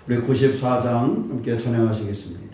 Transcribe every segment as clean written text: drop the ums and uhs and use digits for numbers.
우리 94장 함께 찬양하시겠습니다.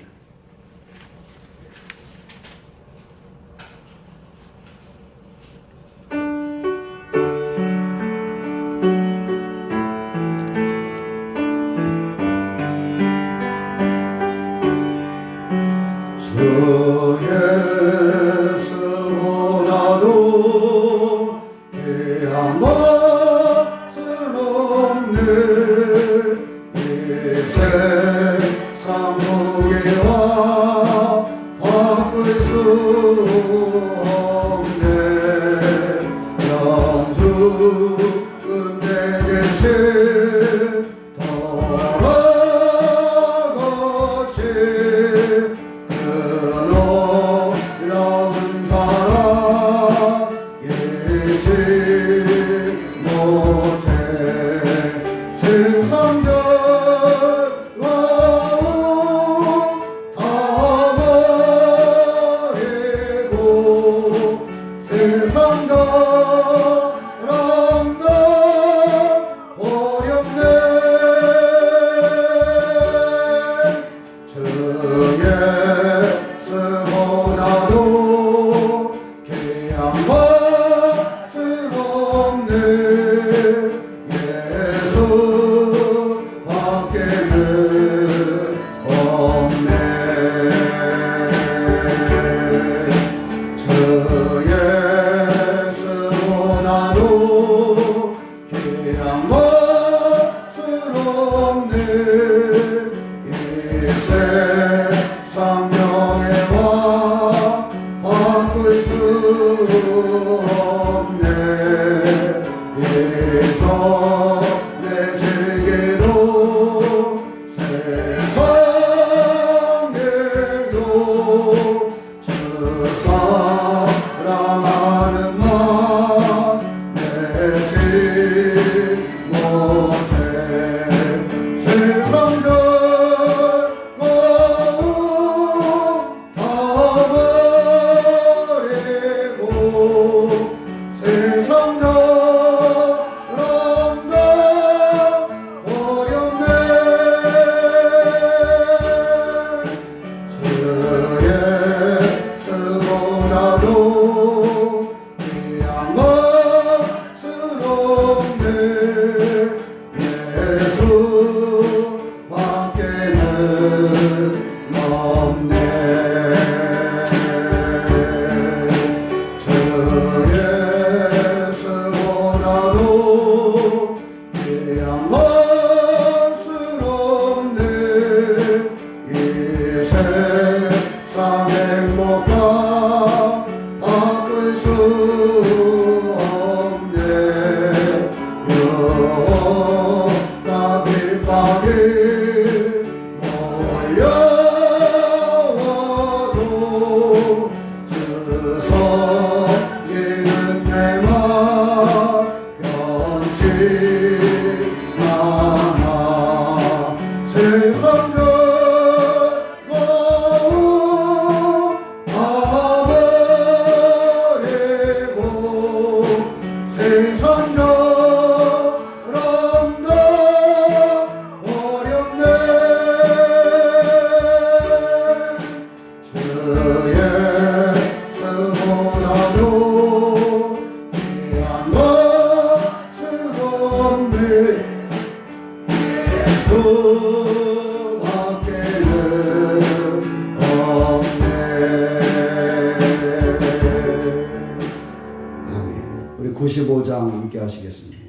우리 95장 함께 하시겠습니다.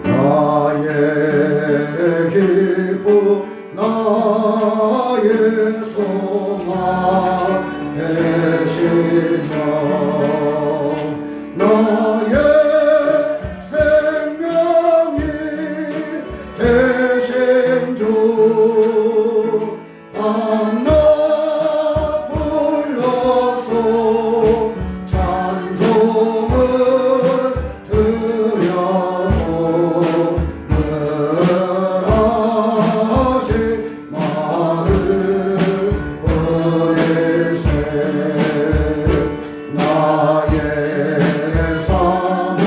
나의 기쁨 나의 소망 되시며 나의 생명이 되신 주 나의 사모하는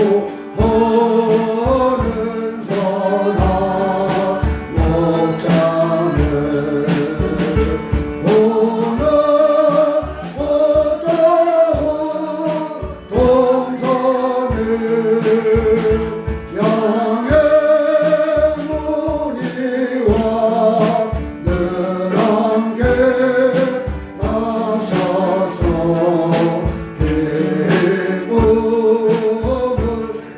선한 목자는 오늘 어떠한 동선을 향해 무리와 늘 함께 나셔서 기쁨을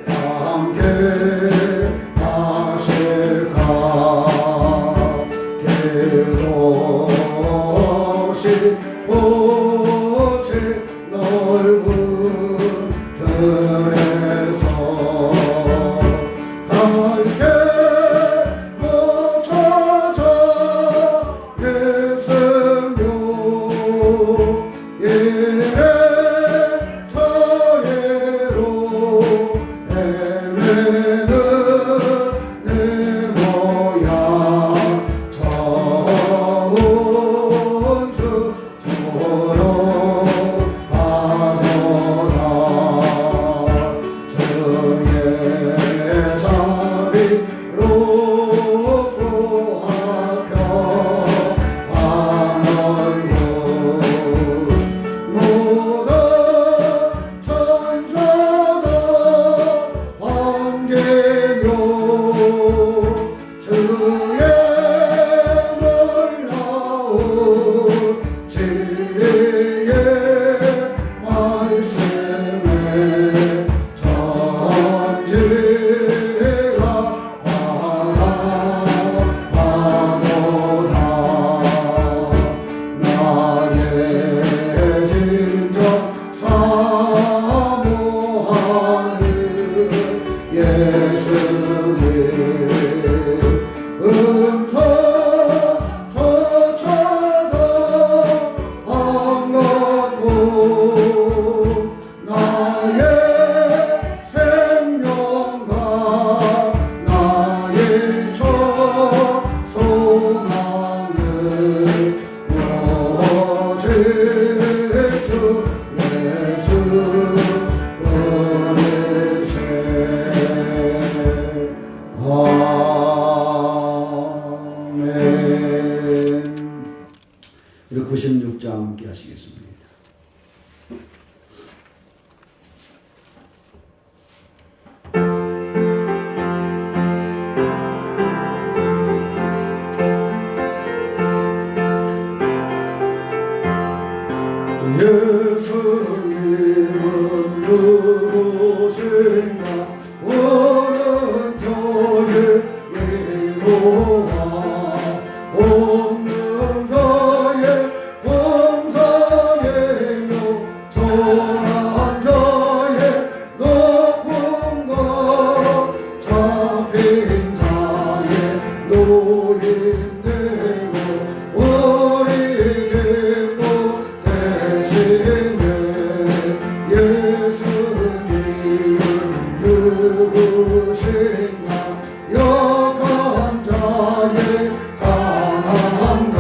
함께 하실까 길도시 꽃이 넓은 들에서 갈게 못 찾아 예수며 이래 저래로 헤매는 내 모양 저운수처럼 하노라 주의 자비로 구하며 안 얼굴 모든 천사가 반기며 주의 놀라운 진리의 말씀에 전지가 바라보다 나의 진정 사모하는 예수님 음성 저차가 반갑고 나의 생명과 나의 첫 소망을 오직 주 예수 은혜세 아멘. 우리 96장 함께 하시겠습니다. 예수님은 누구신가 오른쪽에 이루와 없는 자의 공산이며 전한 자의 높은 것 잡힌 자의 노인되고 우리 기쁨 대신에 예수님은 누구신가 역한 자의 강함과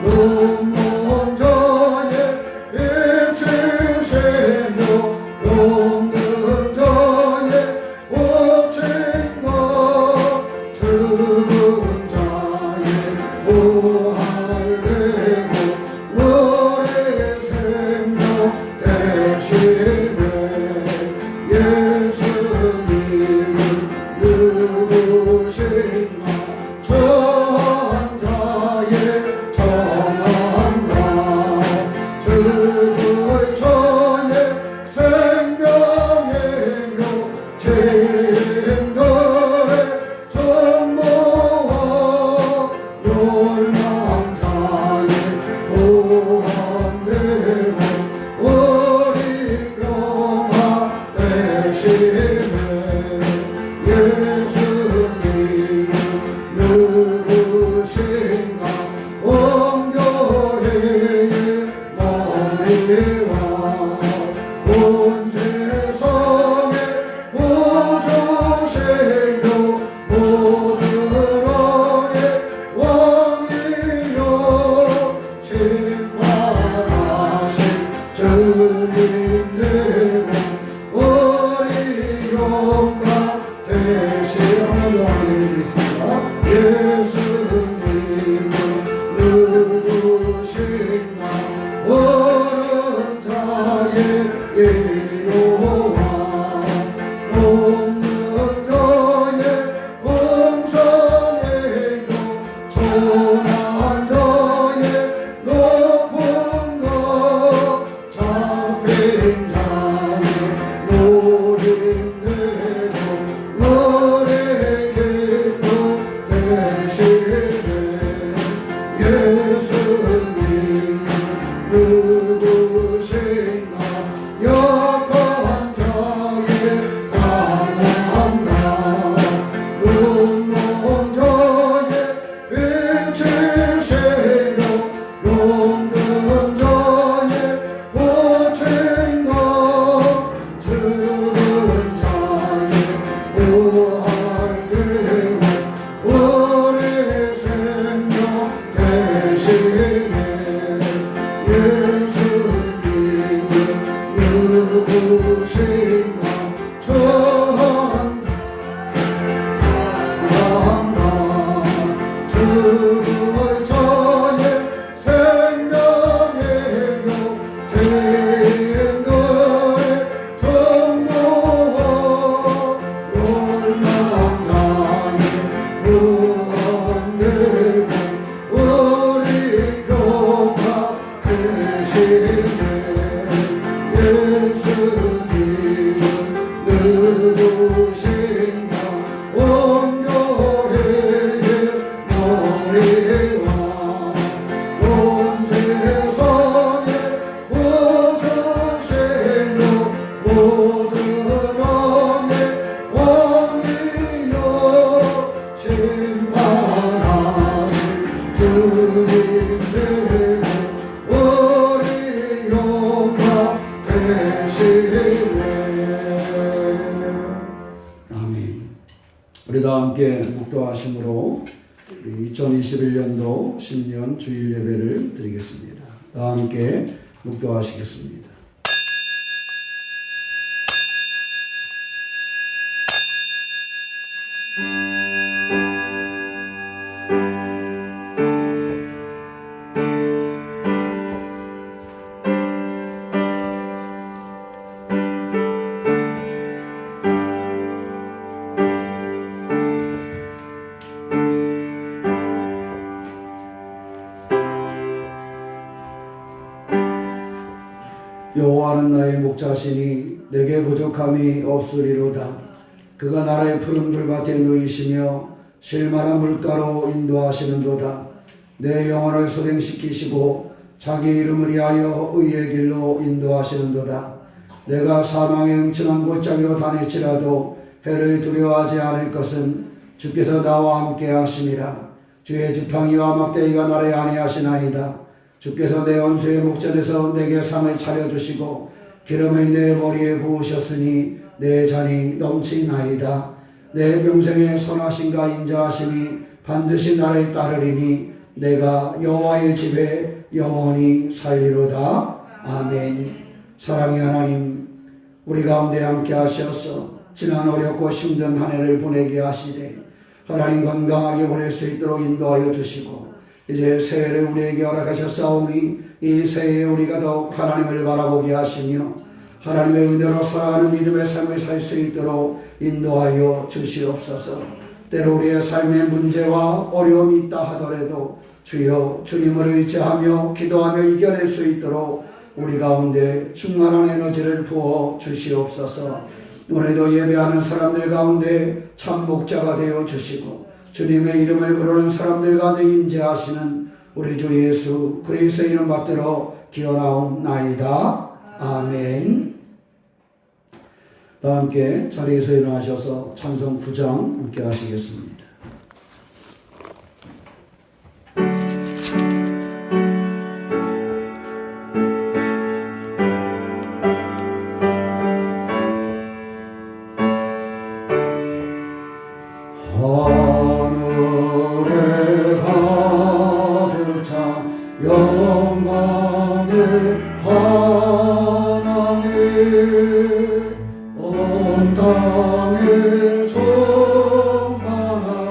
눈먼 자의 빛을 이루와 높는 저의 공성에도 초난 저의 높은 것 잡힌 자의 노인대로 너의 기쁨 되시네 예수님 누구신가 약한 자의 강함과 눈먼 자의 빛을 새겨 용든 자의 고친 것 죽은 자의 부활되고 우리 생명 되시네 예수님은 누구신가 전한다 죽을 자의 생명의 묘 죄인들의 정보와 놀란 자의 구원되고 우리 교가 되시네 예수님은 누구신가 온 교회의 머리와 온 세상의 구주시며 모든 왕의 왕이여 심판하신 주님 되고 우리 용가 되시네 아멘. 우리 다 함께 묵도하심으로 2021년도 신년 주일 예배를 드리겠습니다. 다 함께 묵도하시겠습니다. 여호와는 나의 목자시니 내게 부족함이 없으리로다. 그가 나라의 푸른 불밭에 누이시며 실만한 물가로 인도하시는도다. 내 영혼을 소생시키시고 자기 이름을 위하여 의의 길로 인도하시는도다. 내가 사망의 음침한 골짜기로 다닐지라도 해를 두려워하지 않을 것은 주께서 나와 함께 하심이라. 주의 지팡이와 막대기가 나를 안위하시나이다. 주께서 내 원수의 목전에서 내게 상을 차려주시고 기름을 내 머리에 부으셨으니 내 잔이 넘치나이다. 내 평생의 선하심과 인자하심이 반드시 나를 따르리니 내가 여호와의 집에 영원히 살리로다. 아멘. 사랑의 하나님, 우리 가운데 함께 하셔서 지난 어렵고 힘든 한 해를 보내게 하시되 하나님 건강하게 보낼 수 있도록 인도하여 주시고 이제 새해를 우리에게 허락하셨사오니 이 새해에 우리가 더욱 하나님을 바라보게 하시며 하나님의 은혜로 살아가는 믿음의 삶을 살 수 있도록 인도하여 주시옵소서. 때로 우리의 삶의 문제와 어려움이 있다 하더라도 주여 주님을 의지하며 기도하며 이겨낼 수 있도록 우리 가운데 충만한 에너지를 부어 주시옵소서. 오늘도 예배하는 사람들 가운데 참 목자가 되어 주시고 주님의 이름을 부르는 사람들 가운데 임재하시는 우리 주 예수 그리스도의 이름 받들어 기원하옵나이다. 아멘. 다 함께 자리에서 일어나셔서 찬송 9장 함께 하시겠습니다. 하늘에 가득 찬 영광의 하나님 온 땅에 충만한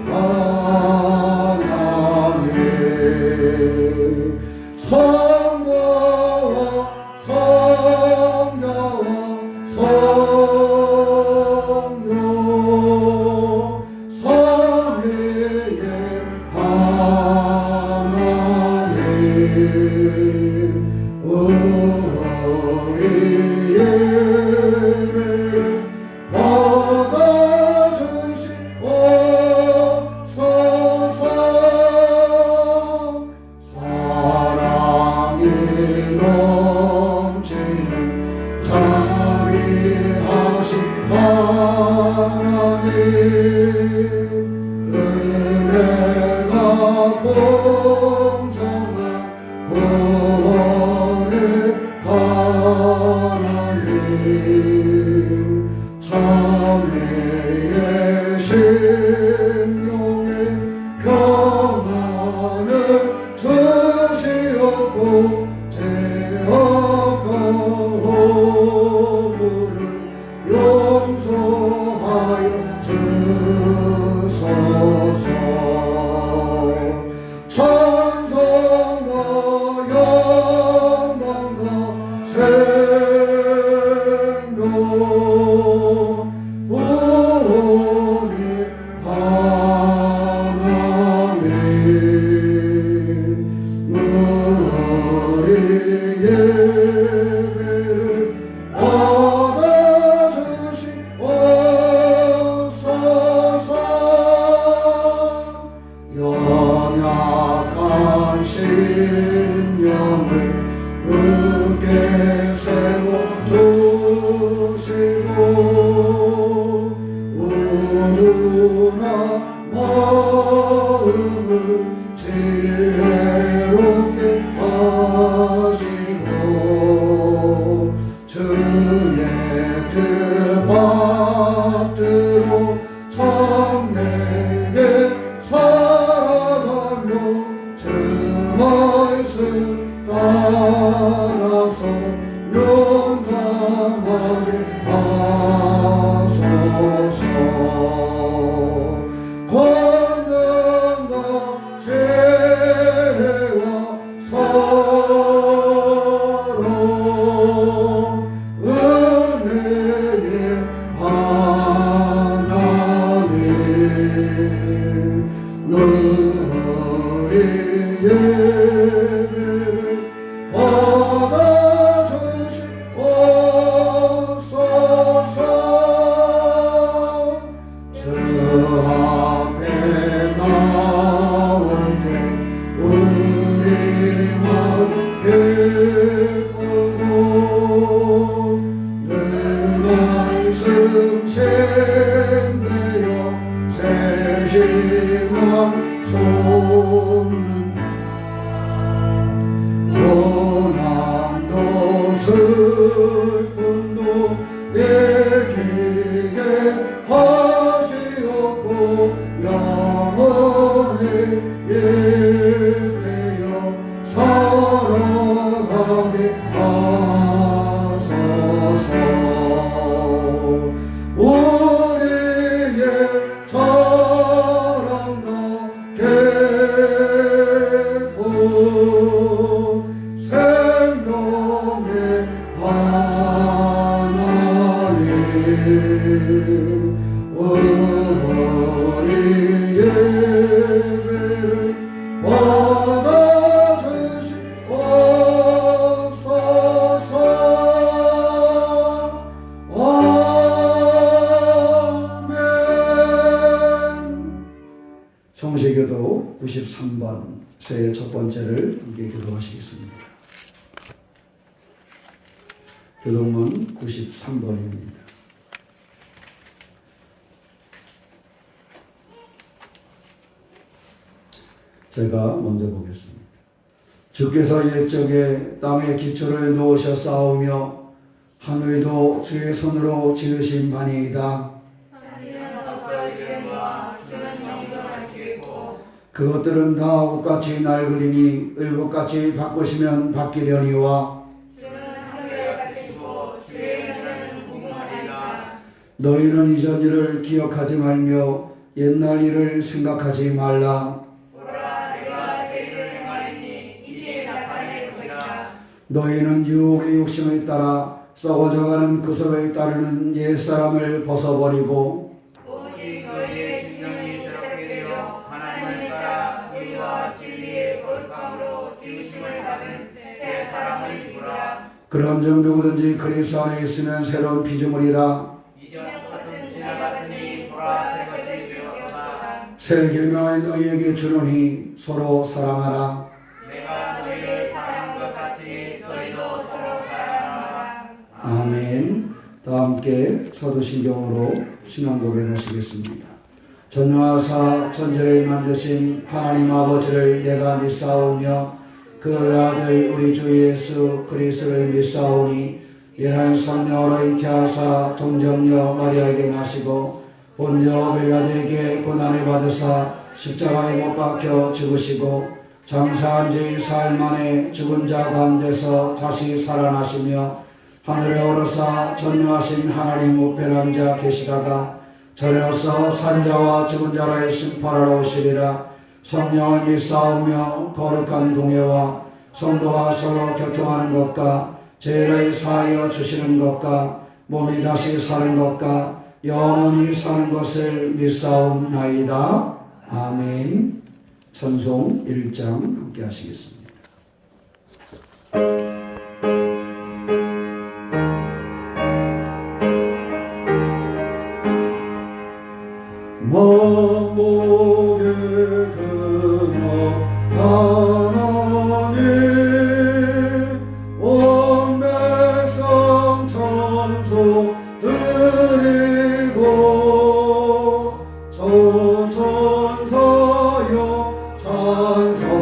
하나님 성부와 성자와 성령 삼위의 하나님 우리의 받아주시옵소서. 사랑이 넘치는 자비하신 하나님 은혜가 풍성한 구원의 하나님 참회의 심령의 평안을 주시옵고 죄악과 허물을 용서하여 주소서. 찬송과 영광과 생명 구원의 하나님 우리 예배를 받아주시옵소서. 연약한 심령을 굳게 세워주시고 우둔한 마음을 지혜롭게 하시고 주의 뜻 받들어 참되게 살아가며 주 말씀 따라서 용감하게 하소서. 권능과 지혜와 사랑 은혜의 하나님 우리 예배를 받아주시옵소서. 주 앞에 나올 때 우리 마음 기쁘고 늘 말씀 샘내어 새 희망 솟는 고난도 슬픔도 이기게 하시옵고 영원히 잇대어 살아가게 하소서. 우리의 자랑과 기쁨 생명의 하나님 우리 예배를 받아주시옵소서. 아멘. 성세교도 93번 새해 첫 번째를 함께 기도하시겠습니다. 교동문 93번입니다. 제가 먼저 보겠습니다. 주께서 옛적에 땅에 기초를 놓으셨사오며 하늘도 주의 손으로 지으신 바니이다. 그것들은 다 옷같이 낡으리니 을복같이 바꾸시면 바뀌려니와 너희는 이전 일을 기억하지 말며 옛날 일을 생각하지 말라. 보라, 내가 새 일을 행하리니 이제 나타낼 것이라. 너희는 유혹의 욕심에 따라 썩어져가는 그 속에 따르는 옛사람을 벗어버리고 오직 너희의 심령이 새롭게 되어 하나님을 따라 의와 진리의 거룩함으로 지으심을 받은 새 사람을 입으라. 그런즉 누구든지 그리스도 안에 있으면 새로운 피조물이라. 이전 것은 지나갔으니 보라 새 것이 되었도다. 새 계명을 너희에게 주노니 서로 사랑하라. 내가 너희를 사랑한 것 같이 너희도 서로 사랑하라. 아멘. 다 함께 사도신경으로 신앙 고백하시겠습니다. 전능하사 천지를 만드신 하나님 아버지를 내가 믿사오며 그 아들 우리 주 예수 그리스도를 믿사오니 이는 성령으로 잉태하사 동정녀 마리아에게 나시고 본저 빌라도에게 고난을 받으사 십자가에 못 박혀 죽으시고 장사한 지 사흘 만에 죽은 자 가운데서 다시 살아나시며 하늘에 오르사 전능하신 하나님 우편한 자 계시다가 저리로서 산자와 죽은 자를 심판하러 오시리라. 성령을 믿사오며 거룩한 공예와 성도와 서로 교통하는 것과 죄를 사하여 주시는 것과 몸이 다시 사는 것과 영원히 사는 것을 믿사옵나이다. 아멘. 찬송 1장 함께 하시겠습니다. 만복의 그녀 하나님 온 백성 찬송 드리고 저 천사여 찬송하세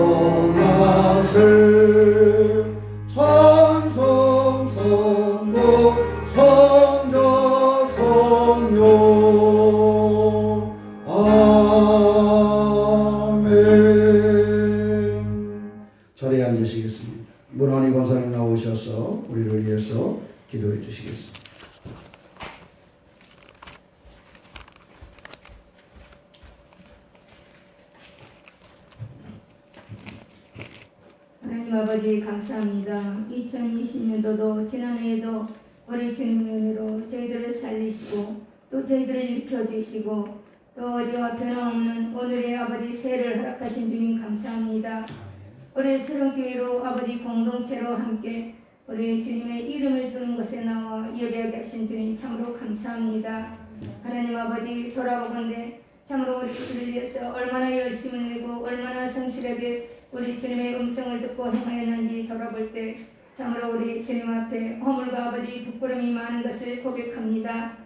찬송 선고 성자 성령 자리에 앉으시겠습니다. 문환희 권사님 나오셔서 우리를 위해서 기도해 주시겠습니다. 하나님 아버지 감사합니다. 2020년도도 지난해에도 우리 주님의 은혜로 저희들을 살리시고 또 저희들을 일으켜주시고 또 어디와 변함없는 오늘의 아버지 새해를 허락하신 주님 감사합니다. 우리 새롬교회로 아버지 공동체로 함께 우리 주님의 이름을 두는 것에 나와 예배하게 하신 주님 참으로 감사합니다. 하나님 아버지 돌아오건대 참으로 우리를 위해서 얼마나 열심을 내고 얼마나 성실하게 우리 주님의 음성을 듣고 행하였는지 돌아볼 때 참으로 우리 주님 앞에 허물과 아버지 부끄러움이 많은 것을 고백합니다.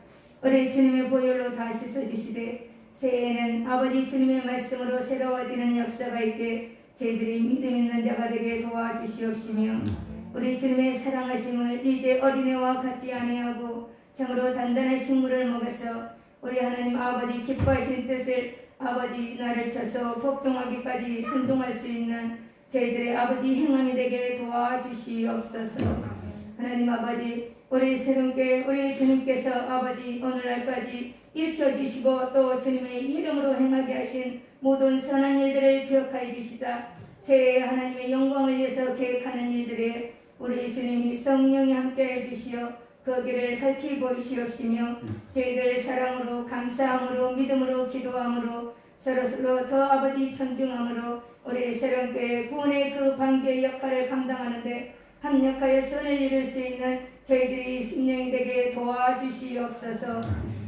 우리 주님의 보혈로 다 씻어주시되 새해에는 아버지 주님의 말씀으로 새로워지는 역사가 있게 저희들이 믿음 있는 자가 되게 도와주시옵시며 우리 주님의 사랑하심을 이제 어린애와 같지 아니하고 참으로 단단한 식물을 먹여서 우리 하나님 아버지 기뻐하신 뜻을 아버지 나를 쳐서 복종하기까지 순종할 수 있는 저희들의 아버지 행함이 되게 도와주시옵소서. 하나님 아버지 우리 새롭게 우리 주님께서 아버지 오늘날까지 일으켜주시고 또 주님의 이름으로 행하게 하신 모든 선한 일들을 기억하여 주시다. 새해 하나님의 영광을 위해서 계획하는 일들에 우리 주님이 성령이 함께해 주시어 그 길을 밝히 보이시옵시며 저희들 사랑으로 감사함으로 믿음으로 기도함으로 서로서로 더 아버지 존중함으로 우리 새롭게 구원의 그 관계의 역할을 감당하는데 합력하여 선을 이룰 수 있는 저희들이 심령이 되게 도와주시옵소서.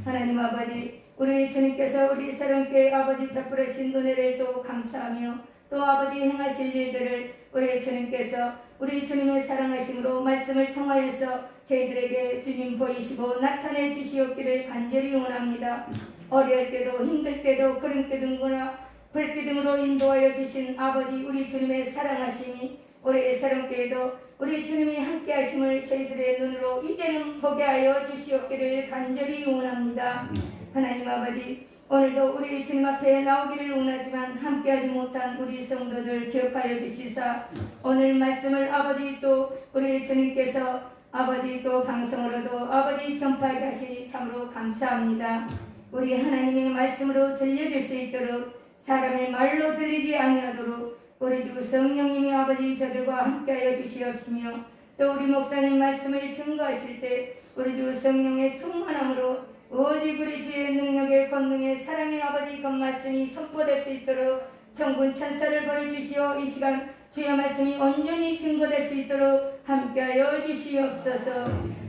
하나님 아버지 우리 주님께서 우리 새롭게 아버지 베풀으신 은혜를 또 감사하며 또 아버지 행하실 일들을 우리 주님께서 우리 주님의 사랑하심으로 말씀을 통하여서 저희들에게 주님 보이시고 나타내 주시옵기를 간절히 원합니다. 어려울 때도 힘들 때도 그런 때든거나 불기둥으로 인도하여 주신 아버지 우리 주님의 사랑하심이 우리 새롭게도 우리 주님이 함께 하심을 저희들의 눈으로 이제는 보게 하여 주시옵기를 간절히 원합니다. 하나님 아버지 오늘도 우리 주님 앞에 나오기를 원하지만 함께하지 못한 우리 성도들 기억하여 주시사 오늘 말씀을 아버지 또 우리 주님께서 아버지 또 방송으로도 아버지 전파하게 하시니 참으로 감사합니다. 우리 하나님의 말씀으로 들려줄 수 있도록 사람의 말로 들리지 아니하도록 우리 주 성령님이 아버지 저들과 함께하여 주시옵시며 또 우리 목사님 말씀을 증거하실 때 우리 주 성령의 충만함으로 오직 우리 주의 능력의 권능의 사랑의 아버지 그 말씀이 선포될 수 있도록 천군 천사를 보내주시어 이 시간 주의 말씀이 온전히 증거될 수 있도록 함께하여 주시옵소서.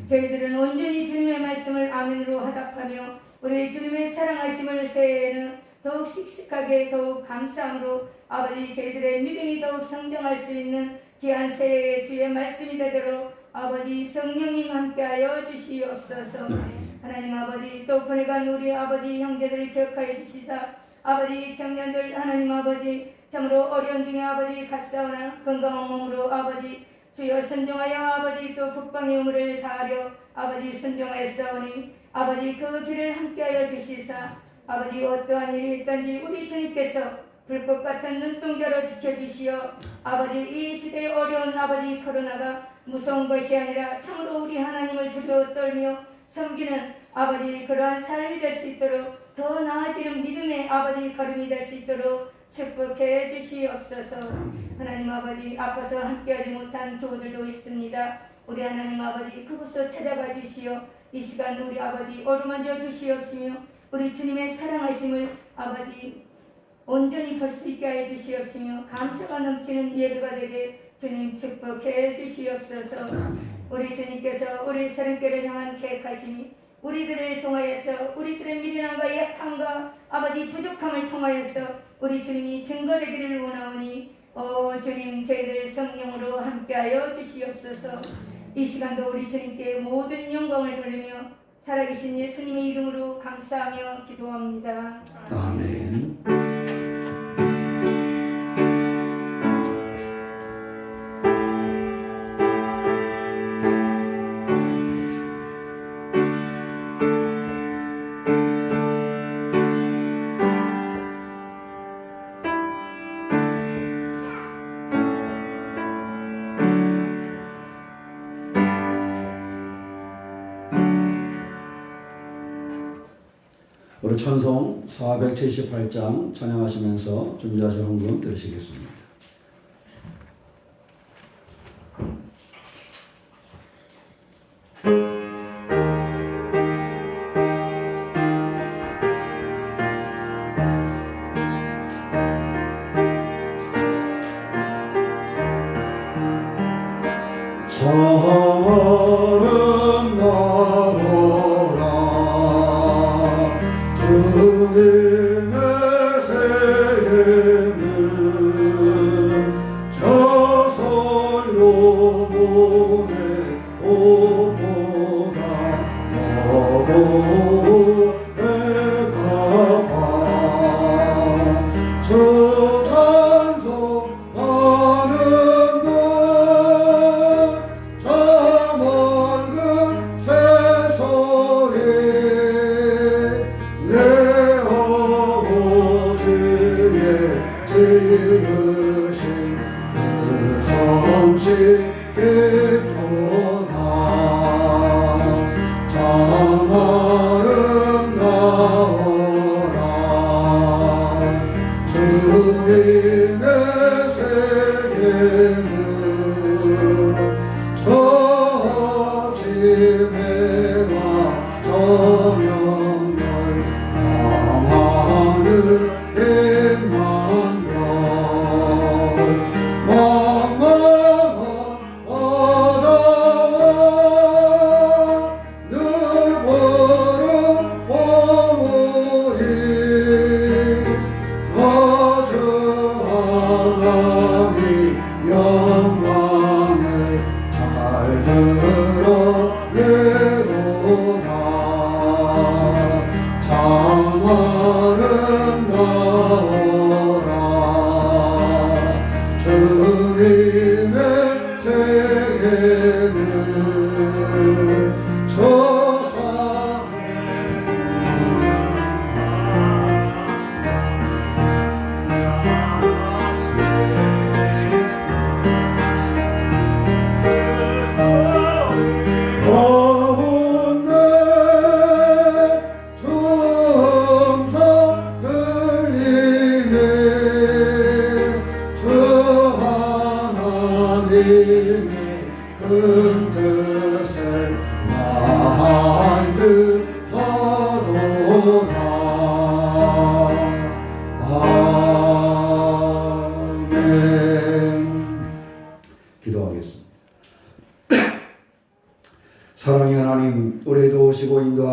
저희들은 온전히 주님의 말씀을 아멘으로 화답하며 우리 주님의 사랑하심을 새해에는 더욱 씩씩하게 더욱 감사함으로 아버지 저희들의 믿음이 더욱 성장할 수 있는 귀한 새해의 주의 말씀이 되도록 아버지 성령님 함께하여 주시옵소서. 하나님 아버지 또 보내간 우리 아버지 형제들을 기억하여 주시사 아버지 청년들 하나님 아버지 참으로 어려운 중에 아버지 갔사오나 건강한 몸으로 아버지 주여 순종하여 아버지 또 국방의 의무를 다하려 아버지 순종하였사오니 아버지 그 길을 함께하여 주시사 아버지 어떠한 일이 있든지 우리 주님께서 불꽃 같은 눈동자로 지켜주시어 아버지 이 시대의 어려운 아버지 코로나가 무서운 것이 아니라 참으로 우리 하나님을 두려워 떨며 섬기는 아버지 그러한 삶이 될 수 있도록 더 나아지는 믿음의 아버지 걸음이 될 수 있도록 축복해 주시옵소서. 하나님 아버지 아파서 함께하지 못한 교우들도 있습니다. 우리 하나님 아버지 그곳으로 찾아가 주시어 이 시간 우리 아버지 어루만져 주시옵시며 우리 주님의 사랑하심을 아버지 온전히 볼 수 있게 하여 주시옵시며 감사가 넘치는 예배가 되게 주님 축복해 주시옵소서. 우리 주님께서 우리 사랑교를 향한 계획하심이 우리들을 통하여서 우리들의 미련함과 약함과 아버지 부족함을 통하여서 우리 주님이 증거되기를 원하오니 주님 저희들 성령으로 함께하여 주시옵소서. 이 시간도 우리 주님께 모든 영광을 돌리며 살아계신 예수님의 이름으로 감사하며 기도합니다. 아멘. 우리 찬송 478장 찬양하시면서 준비하신 헌금 들으시겠습니다. 처음 나오라 주님의 세계는 저설로 보내 옷보다 더 고배가 봐 주 찬송하는 것 저 멀은 세상에 내 아버지의 지으신 그 성식 깃도나 참 아름다워라 주님의 세계는 저 아침에와 저녁날 밤하늘 백만별 망망한 바다와 늘 푸른 봉우리 거저 하나님 영광을 잘 드러내도다 참 아름다워라 주님의 세계는 저 산에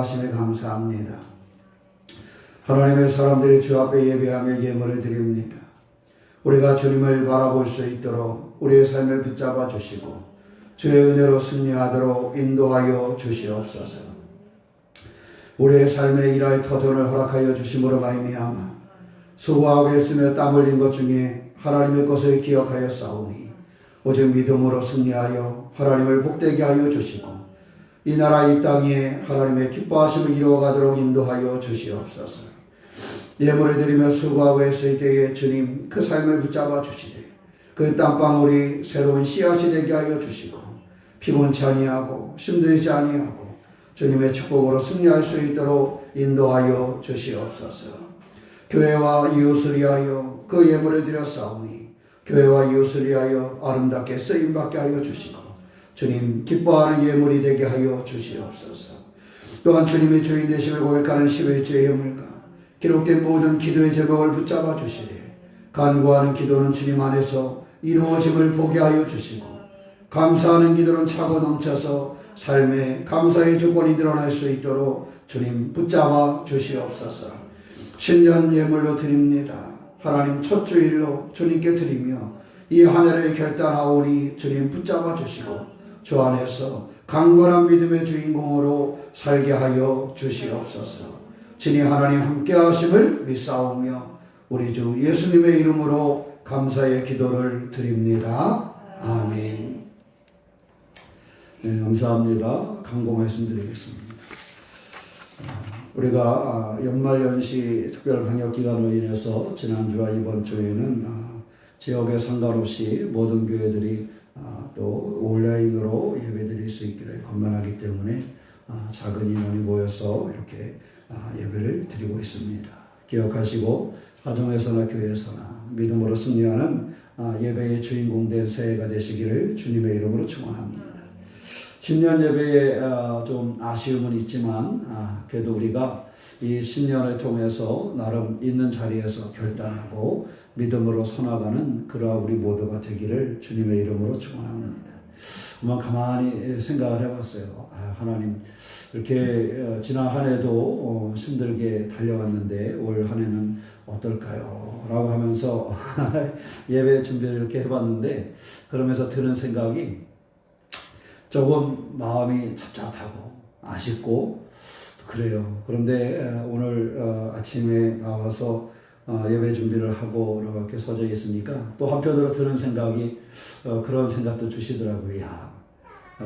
인도하심에 감사합니다. 하나님의 사람들이 주 앞에 예배하며 예물을 드립니다. 우리가 주님을 바라볼 수 있도록 우리의 삶을 붙잡아 주시고 주의 은혜로 승리하도록 인도하여 주시옵소서. 우리의 삶에 일할 터전을 허락하여 주심으로 말미암아 수고하고 애쓰며 땀 흘린 것 중에 하나님의 것을 기억하여 싸우니 오직 믿음으로 승리하여 하나님을 복되게 하여 주시고 이 나라 이 땅에 하나님의 기뻐하심을 이루어가도록 인도하여 주시옵소서. 예물을 드리며 수고하고 애쓸 때에 주님 그 삶을 붙잡아 주시되 그 땀방울이 새로운 씨앗이 되게 하여 주시고 피곤치 아니하고 힘들지 아니하고 주님의 축복으로 승리할 수 있도록 인도하여 주시옵소서. 교회와 이웃을 위하여 그 예물을 드려 싸우니 교회와 이웃을 위하여 아름답게 쓰임받게 하여 주시고 주님 기뻐하는 예물이 되게 하여 주시옵소서. 또한 주님이 주인 되심을 고백하는 11조의 예물과 기록된 모든 기도의 제목을 붙잡아 주시되 간구하는 기도는 주님 안에서 이루어짐을 보게 하여 주시고 감사하는 기도는 차고 넘쳐서 삶의 감사의 조건이 드러날 수 있도록 주님 붙잡아 주시옵소서. 신년 예물로 드립니다. 하나님 첫 주일로 주님께 드리며 이 한 해를 결단하오니 주님 붙잡아 주시고 주 안에서 강건한 믿음의 주인공으로 살게 하여 주시옵소서. 진히 하나님 함께 하심을 믿사오며 우리 주 예수님의 이름으로 감사의 기도를 드립니다. 아멘. 네, 감사합니다. 강고 말씀드리겠습니다. 우리가 연말연시 특별방역기간으로 인해서 지난주와 이번 주에는 지역에 상관없이 모든 교회들이 또 온라인으로 예배드릴 수 있기를 권면하기 때문에 작은 인원이 모여서 이렇게 예배를 드리고 있습니다. 기억하시고 가정에서나 교회에서나 믿음으로 승리하는 예배의 주인공 된 새해가 되시기를 주님의 이름으로 축원합니다. 신년 예배에 좀 아쉬움은 있지만 그래도 우리가 이 신년을 통해서 나름 있는 자리에서 결단하고 믿음으로 서나가는 그러한 우리 모두가 되기를 주님의 이름으로 축원합니다. 한번 가만히 생각을 해봤어요. 하나님 이렇게 지난 한 해도 힘들게 달려왔는데 올 한 해는 어떨까요? 라고 하면서 예배 준비를 이렇게 해봤는데 그러면서 드는 생각이 조금 마음이 답답하고 아쉽고 그래요. 그런데 오늘 아침에 나와서 예배 준비를 하고 이렇게 서져 있으니까 또 한편으로 드는 생각이 그런 생각도 주시더라고요. 야,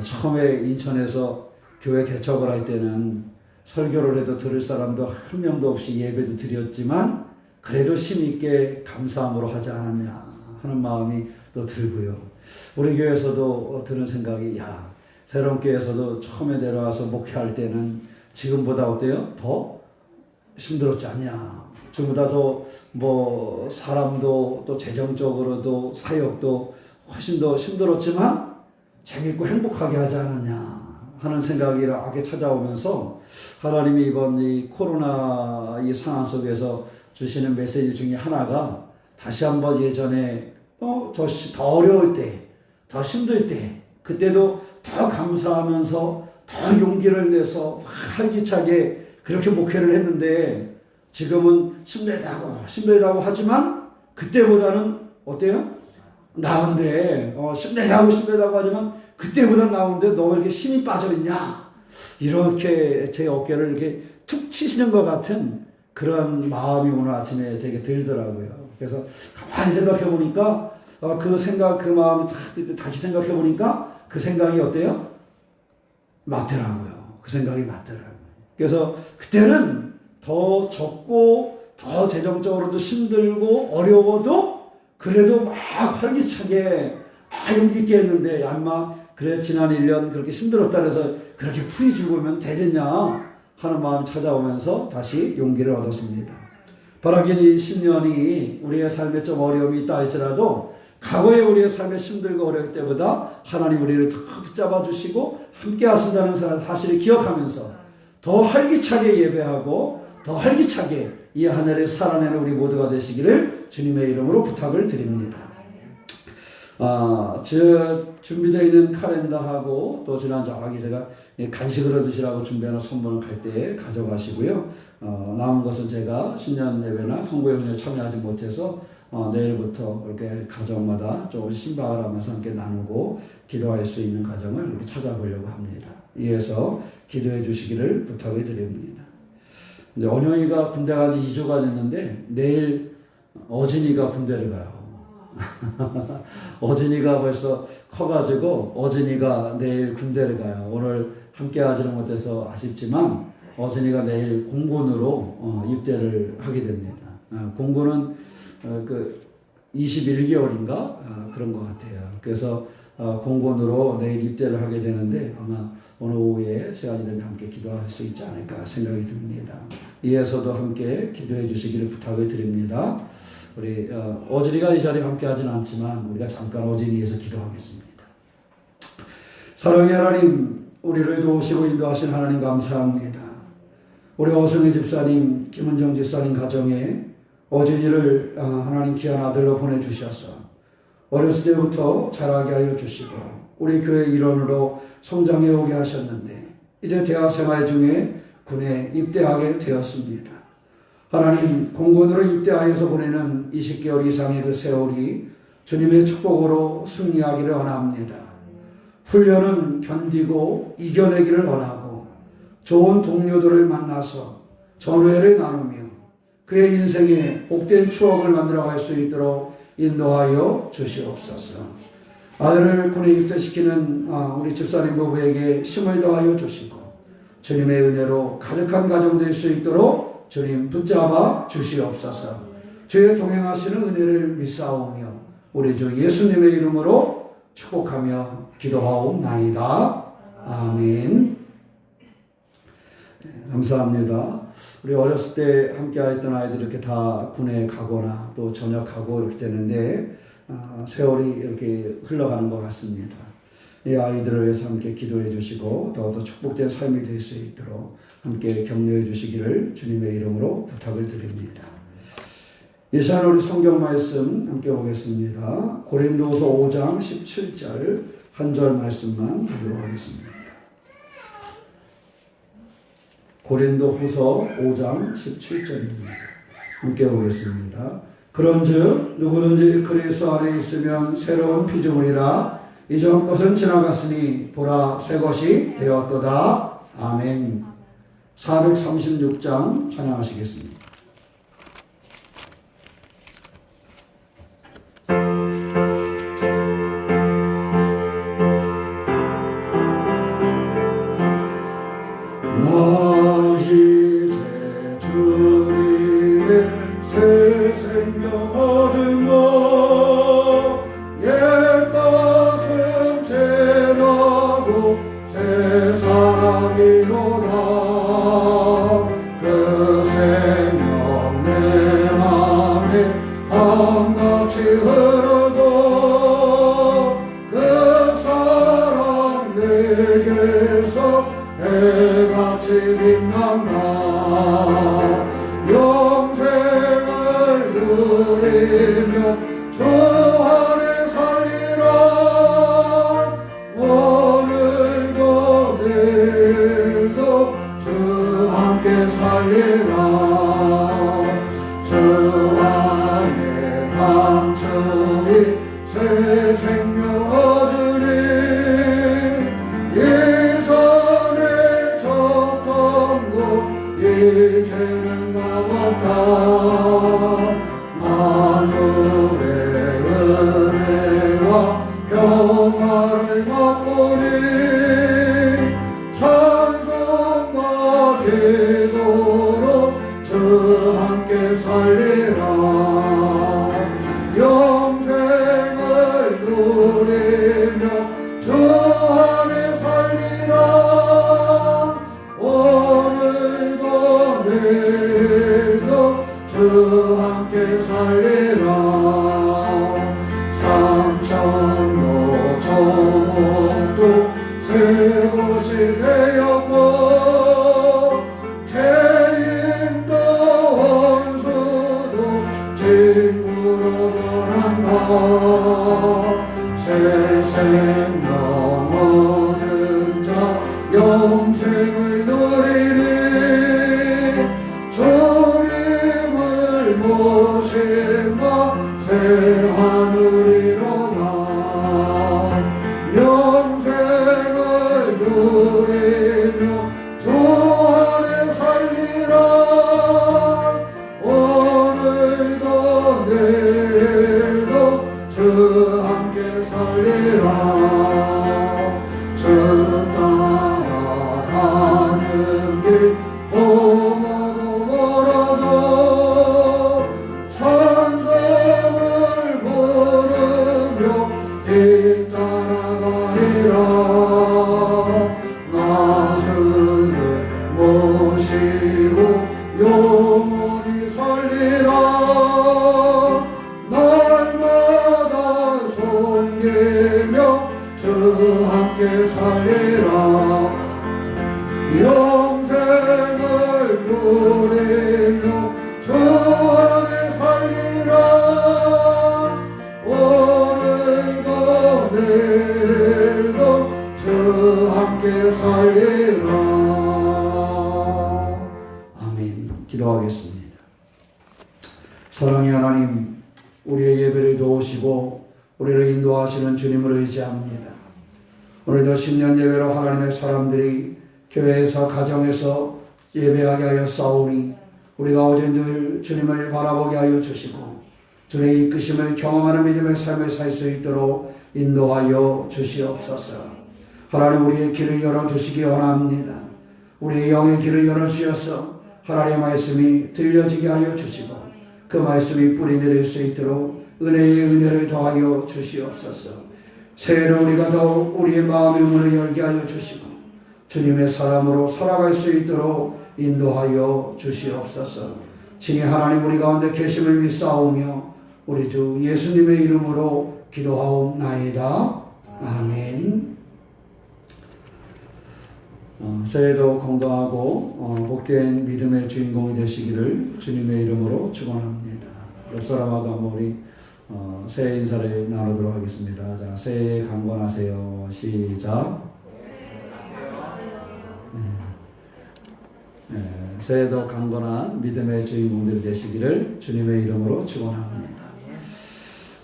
처음에 인천에서 교회 개척을 할 때는 설교를 해도 들을 사람도 한 명도 없이 예배도 드렸지만 그래도 힘있게 감사함으로 하지 않았냐 하는 마음이 또 들고요. 우리 교회에서도 드는 생각이 야, 새로운 교회에서도 처음에 내려와서 목회할 때는 지금보다 어때요? 더 힘들었지 않냐. 지금보다 더 사람도 또 재정적으로도 사역도 훨씬 더 힘들었지만 재밌고 행복하게 하지 않았냐 하는 생각이 이렇게 찾아오면서 하나님이 이번 이 코로나 이 상황 속에서 주시는 메시지 중에 하나가 다시 한번 예전에 더 어려울 때, 더 힘들 때 그때도 더 감사하면서 더 용기를 내서 활기차게 그렇게 목회를 했는데 지금은 힘들다고 하지만 그때보다는 어때요? 나은데 힘들다고 하지만 그때보다 나은데 너 왜 이렇게 힘이 빠져있냐? 이렇게 제 어깨를 이렇게 툭 치시는 것 같은 그런 마음이 오늘 아침에 제게 들더라고요. 그래서 가만히 생각해 보니까 그 마음이 다시 생각해 보니까 그 생각이 어때요? 맞더라고요. 그 생각이 맞더라고요. 그래서 그때는 더 적고 더 재정적으로도 힘들고 어려워도 그래도 막 활기차게 용기 있게 했는데 아마 그래 지난 1년 그렇게 힘들었다 그래서 그렇게 풀이 죽으면 되겠냐 하는 마음 찾아오면서 다시 용기를 얻었습니다. 바라긴 이 10년이 우리의 삶에 좀 어려움이 있다 할지라도 과거에 우리의 삶에 힘들고 어려울 때보다 하나님 우리를 더 붙잡아 주시고 함께 하신다는 사실을 기억하면서 더 활기차게 예배하고 더 활기차게 이 한 해를 살아내는 우리 모두가 되시기를 주님의 이름으로 부탁을 드립니다. 준비되어 있는 카렌더하고 또 지난 저기 제가 간식으로 드시라고 준비하는 선물을 갈 때 가져가시고요. 남은 것은 제가 신년 예배나 성구영회에 참여하지 못해서 내일부터 이렇게 가정마다 조금 신방을 하면서 함께 나누고 기도할 수 있는 가정을 이렇게 찾아보려고 합니다. 이어서 기도해 주시기를 부탁을 드립니다. 이제 언영이가 군대 간 지 2주가 됐는데 내일 어진이가 군대를 가요. 어진이가 벌써 커가지고 어진이가 내일 군대를 가요. 오늘 함께 하지는 못해서 아쉽지만 어진이가 내일 공군으로 입대를 하게 됩니다. 공군은 그 21개월인가 그런 것 같아요. 그래서 공군으로 내일 입대를 하게 되는데 아마 오늘 오후에 시간이 되면 함께 기도할 수 있지 않을까 생각이 듭니다. 이에서도 함께 기도해 주시기를 부탁을 드립니다. 우리 어진이가 이 자리에 함께 하지는 않지만 우리가 잠깐 어진이 위해서 기도하겠습니다. 사랑의 하나님, 우리를 도우시고 인도하신 하나님 감사합니다. 우리 어승희 집사님, 김은정 집사님 가정에 어진이를 하나님 귀한 아들로 보내주셔서 어렸을 때부터 자라게 하여 주시고 우리 교회 일원으로 성장해 오게 하셨는데 이제 대학 생활 중에 군에 입대하게 되었습니다. 하나님, 공군으로 입대하여서 보내는 20개월 이상의 그 세월이 주님의 축복으로 승리하기를 원합니다. 훈련은 견디고 이겨내기를 원하고 좋은 동료들을 만나서 전회를 나누며 그의 인생에 복된 추억을 만들어갈 수 있도록 인도하여 주시옵소서. 아들을 군에 입대시키는 우리 집사님 부부에게 힘을 더하여 주시고 주님의 은혜로 가득한 가정 될 수 있도록 주님 붙잡아 주시옵소서. 주의 동행하시는 은혜를 믿사오며 우리 주 예수님의 이름으로 축복하며 기도하옵나이다. 아멘. 감사합니다. 우리 어렸을 때 함께 했던 아이들이 이렇게 다 군에 가거나 또 전역하고 이렇게 되는데 세월이 이렇게 흘러가는 것 같습니다. 이 아이들을 위해서 함께 기도해 주시고 더욱더 축복된 삶이 될 수 있도록 함께 격려해 주시기를 주님의 이름으로 부탁을 드립니다. 이 시간 우리 성경 말씀 함께 보겠습니다. 고린도서 5장 17절 한 절 말씀만 보도록 하겠습니다. 고린도후서 5장 17절입니다. 함께 보겠습니다. 그런즉 누구든지 그리스도 안에 있으면 새로운 피조물이라 이전 것은 지나갔으니 보라 새 것이 되었도다. 아멘. 436장 찬양하시겠습니다. 산천도 저목도 내일도 주 함께 살리라. 주 따라가는 길 험하고 멀어도 찬송을 부르며 뒤따라가리라. 나 주를 모시고 영원히 살리라. 날마다 섬기며 주 함께 살리라. 영생을 누리며 주 안에 살리라. 오늘도 내일도 주 함께 살리라. 아멘. 기도하겠습니다. 사랑의 하나님, 우리의 예배를 도우시고 우리를 인도하시는 주님을 의지합니다. 오늘도 10년 예배로 하나님의 사람들이 교회에서 가정에서 예배하게 하여 싸우니 우리 가운데 늘 주님을 바라보게 하여 주시고 주님의 이끄심을 경험하는 믿음의 삶을 살 수 있도록 인도하여 주시옵소서. 하나님, 우리의 길을 열어주시기 원합니다. 우리의 영의 길을 열어주셔서 하나님의 말씀이 들려지게 하여 주시고 그 말씀이 뿌리내릴 수 있도록 은혜의 은혜를 더하여 주시옵소서. 새해는 우리가 더욱 우리의 마음의 문을 열게 하여 주시고 주님의 사람으로 살아갈 수 있도록 인도하여 주시옵소서. 친히 하나님 우리 가운데 계심을 믿사오며 우리 주 예수님의 이름으로 기도하옵나이다. 아멘. 새해도 건강하고 복된 믿음의 주인공이 되시기를 주님의 이름으로 축원합니다. 옆 사람하고 한번 우리 새해 인사를 나누도록 하겠습니다. 자, 새해 강건하세요. 시작. 새해도 강건한 믿음의 주인공들이 되시기를 주님의 이름으로 축원합니다.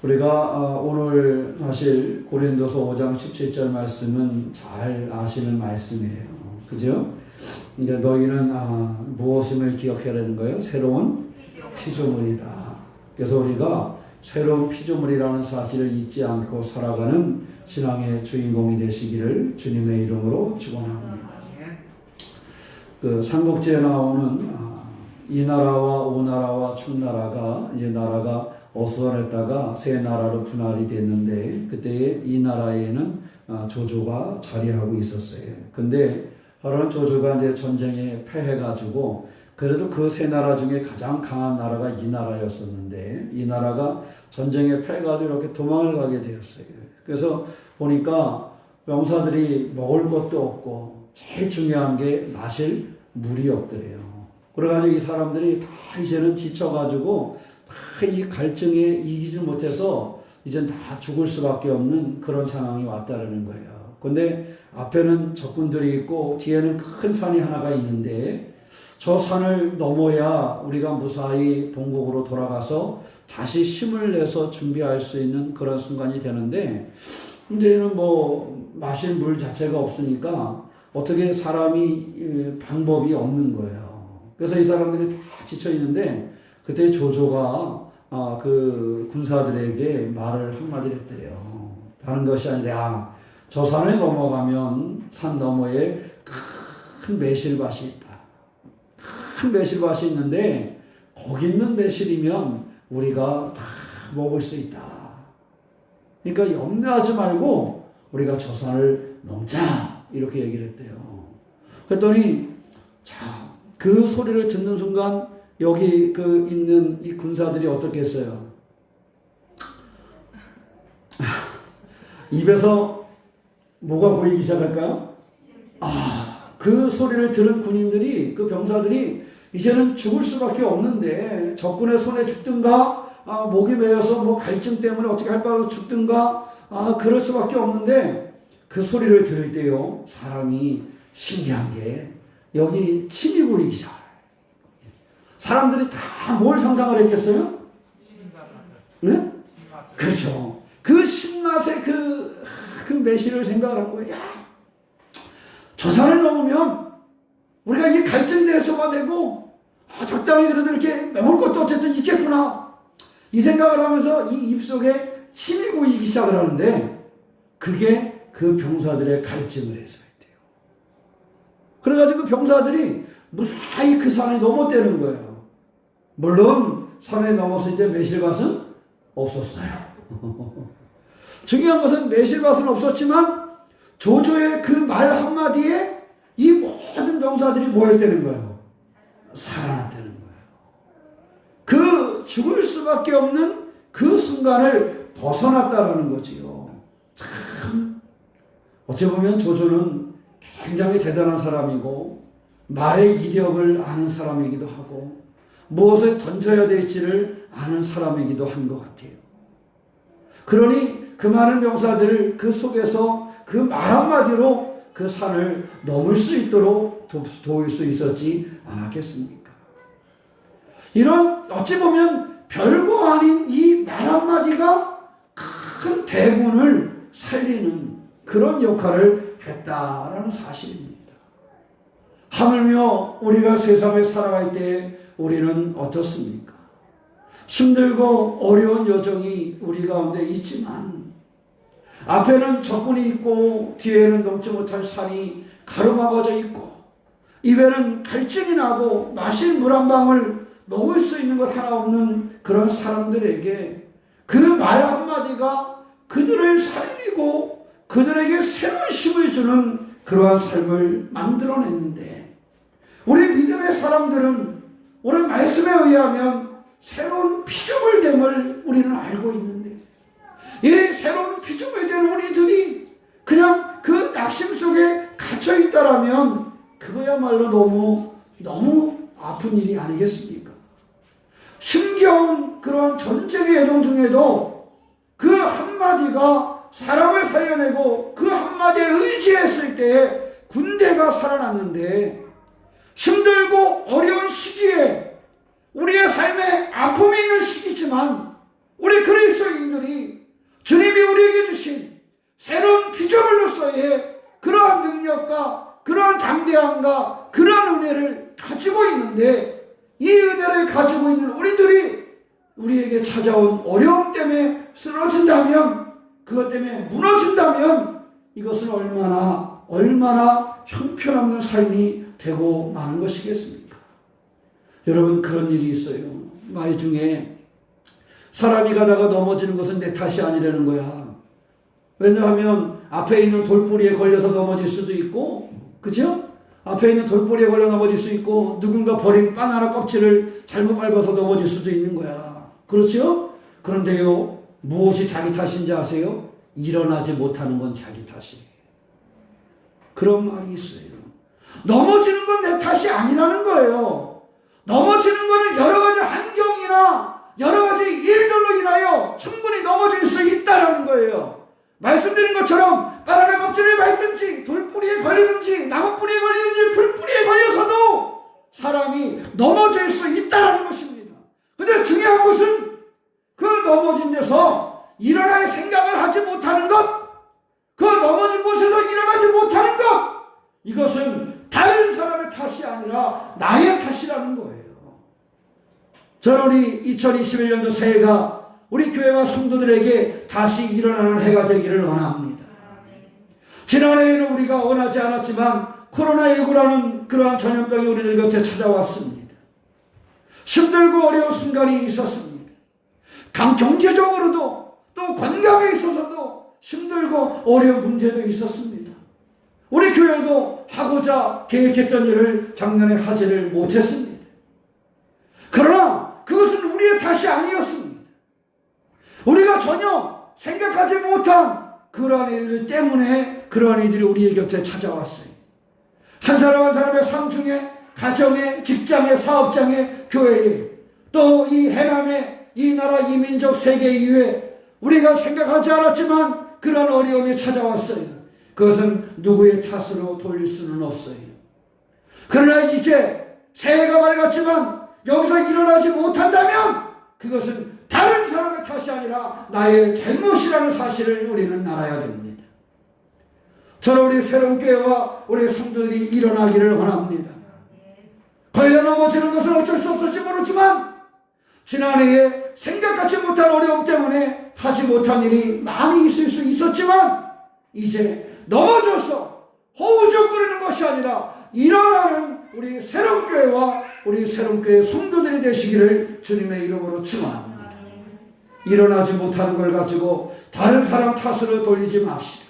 우리가 오늘 하실 고린도서 5장 17절 말씀은 잘 아시는 말씀이에요. 그죠? 이제 너희는 무엇을 기억해야 되는 거예요? 새로운 피조물이다. 그래서 우리가 새로운 피조물이라는 사실을 잊지 않고 살아가는 신앙의 주인공이 되시기를 주님의 이름으로 축원합니다. 그 삼국지에 나오는 이 나라와 오 나라와 충나라가 이제 나라가 어수선했다가 세 나라로 분할이 됐는데 그때에 이 나라에는 조조가 자리하고 있었어요. 근데 바로 조조가 이제 전쟁에 패해가지고 그래도 그 세 나라 중에 가장 강한 나라가 이 나라였었는데 이 나라가 전쟁에 패해가지고 이렇게 도망을 가게 되었어요. 그래서 보니까 병사들이 먹을 것도 없고 제일 중요한 게 마실 물이 없더래요. 그래가지고 이 사람들이 다 이제는 지쳐가지고 다 이 갈증에 이기지 못해서 이젠 다 죽을 수밖에 없는 그런 상황이 왔다라는 거예요. 근데 앞에는 적군들이 있고 뒤에는 큰 산이 하나가 있는데 저 산을 넘어야 우리가 무사히 본국으로 돌아가서 다시 힘을 내서 준비할 수 있는 그런 순간이 되는데 이제는 뭐 마실 물 자체가 없으니까 어떻게 사람이 방법이 없는 거예요. 그래서 이 사람들이 다 지쳐 있는데 그때 조조가 그 군사들에게 말을 한마디를 했대요. 다른 것이 아니라 저 산을 넘어가면 산 너머에 큰 매실밭이 있다. 큰 매실밭이 있는데 거기 있는 매실이면 우리가 다 먹을 수 있다. 그러니까 염려하지 말고 우리가 저 산을 넘자 이렇게 얘기를 했대요. 그랬더니 자, 그 소리를 듣는 순간 여기 그 있는 이 군사들이 어떻게 했어요? 입에서 뭐가 보이기 시작할까요? 그 소리를 들은 군인들이 그 병사들이 이제는 죽을 수밖에 없는데 적군의 손에 죽든가 목이 메여서 뭐 갈증 때문에 어떻게 할 바로 죽든가 그럴 수밖에 없는데 그 소리를 들을 때요 사람이 신기한 게 여기 침이 고이기 시작해요. 사람들이 다 뭘 상상을 했겠어요? 네? 그렇죠. 그 신맛의 그 매실을 생각을 한 거예요. 야, 저 산을 넘으면 우리가 이게 갈증 대소가 되고 적당히 그래도 이렇게 먹을 것도 어쨌든 있겠구나. 이 생각을 하면서 이 입속에 침이 고이기 시작을 하는데 그게 그 병사들의 가르침을 해서야 돼요. 그래가지고 그 병사들이 무사히 그 산에 넘어뜨는 거예요. 물론 산에 넘었을 때 매실밭은 없었어요. 중요한 것은 매실밭은 없었지만 조조의 그 말 한마디에 이 모든 병사들이 모였다는 거예요. 살아났다는 거예요. 그 죽을 수밖에 없는 그 순간을 벗어났다라는 거지요. 참 어찌 보면 조조는 굉장히 대단한 사람이고 말의 이력을 아는 사람이기도 하고 무엇을 던져야 될지를 아는 사람이기도 한 것 같아요. 그러니 그 많은 병사들을 그 속에서 그 말 한마디로 그 산을 넘을 수 있도록 도울 수 있었지 않았겠습니까? 이런 어찌 보면 별거 아닌 이 말 한마디가 큰 대군을 살리는 그런 역할을 했다라는 사실입니다. 하물며 우리가 세상에 살아갈 때 우리는 어떻습니까? 힘들고 어려운 여정이 우리 가운데 있지만 앞에는 적군이 있고 뒤에는 넘지 못할 산이 가로막아져 있고 입에는 갈증이 나고 마실 물 한 방울 먹을 수 있는 것 하나 없는 그런 사람들에게 그 말 한마디가 그들을 살리고 그들에게 새로운 힘을 주는 그러한 삶을 만들어냈는데 우리 믿음의 사람들은 오늘 말씀에 의하면 새로운 피조물됨을 우리는 알고 있는데 이 새로운 피조물된 우리들이 그냥 그 낙심 속에 갇혀 있다라면 그거야말로 너무 아픈 일이 아니겠습니까? 힘겨운 그러한 전쟁의 여정 중에도 그 한마디가 사람을 살려내고 그 한마디에 의지했을 때 군대가 살아났는데 힘들고 어려운 시기에 우리의 삶에 아픔이 있는 시기지만 우리 그리스도인들이 주님이 우리에게 주신 새로운 피조물로서의 그러한 능력과 그러한 담대함과 그러한 은혜를 가지고 있는데 이 은혜를 가지고 있는 우리들이 우리에게 찾아온 어려움 때문에 쓰러진다면 그것 때문에 무너진다면 이것은 얼마나 형편없는 삶이 되고 마는 것이겠습니까? 여러분 그런 일이 있어요. 말 중에 사람이 가다가 넘어지는 것은 내 탓이 아니라는 거야. 왜냐하면 앞에 있는 돌뿌리에 걸려서 넘어질 수도 있고 그죠? 앞에 있는 돌뿌리에 걸려 넘어질 수 있고 누군가 버린 바나나 껍질을 잘못 밟아서 넘어질 수도 있는 거야. 그렇죠? 그런데요 무엇이 자기 탓인지 아세요? 일어나지 못하는 건 자기 탓이에요. 그런 말이 있어요. 넘어지는 건 내 탓이 아니라는 거예요. 넘어지는 거는 여러 가지 환경이나 여러 가지 일들로 인하여 충분히 넘어질 수 있다는 거예요. 말씀드린 것처럼 바나나 껍질을 밟든지 돌뿌리에 걸리든지 나무뿌리에 걸리든지 풀뿌리에 걸려서도 사람이 넘어질 수 있다는 것입니다. 근데 중요한 것은 그 넘어진 데서 일어날 생각을 하지 못하는 것, 그 넘어진 곳에서 일어나지 못하는 것, 이것은 다른 사람의 탓이 아니라 나의 탓이라는 거예요. 저는 우리 2021년도 새해가 우리 교회와 성도들에게 다시 일어나는 해가 되기를 원합니다. 지난해에는 우리가 원하지 않았지만 코로나19라는 그러한 전염병이 우리들 곁에 찾아왔습니다. 힘들고 어려운 순간이 있었습니다. 경제적으로도 또 건강에 있어서도 힘들고 어려운 문제도 있었습니다. 우리 교회도 하고자 계획했던 일을 작년에 하지를 못했습니다. 그러나 그것은 우리의 탓이 아니었습니다. 우리가 전혀 생각하지 못한 그러한 일들 때문에 그러한 일들이 우리의 곁에 찾아왔어요. 한 사람 한 사람의 삶 중에 가정에, 직장에, 사업장에, 교회에 또 이 해남에 이 나라 이 민족 세계 이외에 우리가 생각하지 않았지만 그런 어려움이 찾아왔어요. 그것은 누구의 탓으로 돌릴 수는 없어요. 그러나 이제 새해가 밝았지만 여기서 일어나지 못한다면 그것은 다른 사람의 탓이 아니라 나의 잘못이라는 사실을 우리는 알아야 됩니다. 저는 우리 새로운 교회와 우리 성도들이 일어나기를 원합니다. 걸려 넘어지는 것은 어쩔 수 없을지 모르지만 지난해에 생각하지 못한 어려움 때문에 하지 못한 일이 많이 있을 수 있었지만 이제 넘어져서 허우적거리는 것이 아니라 일어나는 우리 새롬교회와 우리 새롬교회 성도들이 되시기를 주님의 이름으로 축원합니다. 일어나지 못하는 걸 가지고 다른 사람 탓으로 돌리지 맙시다.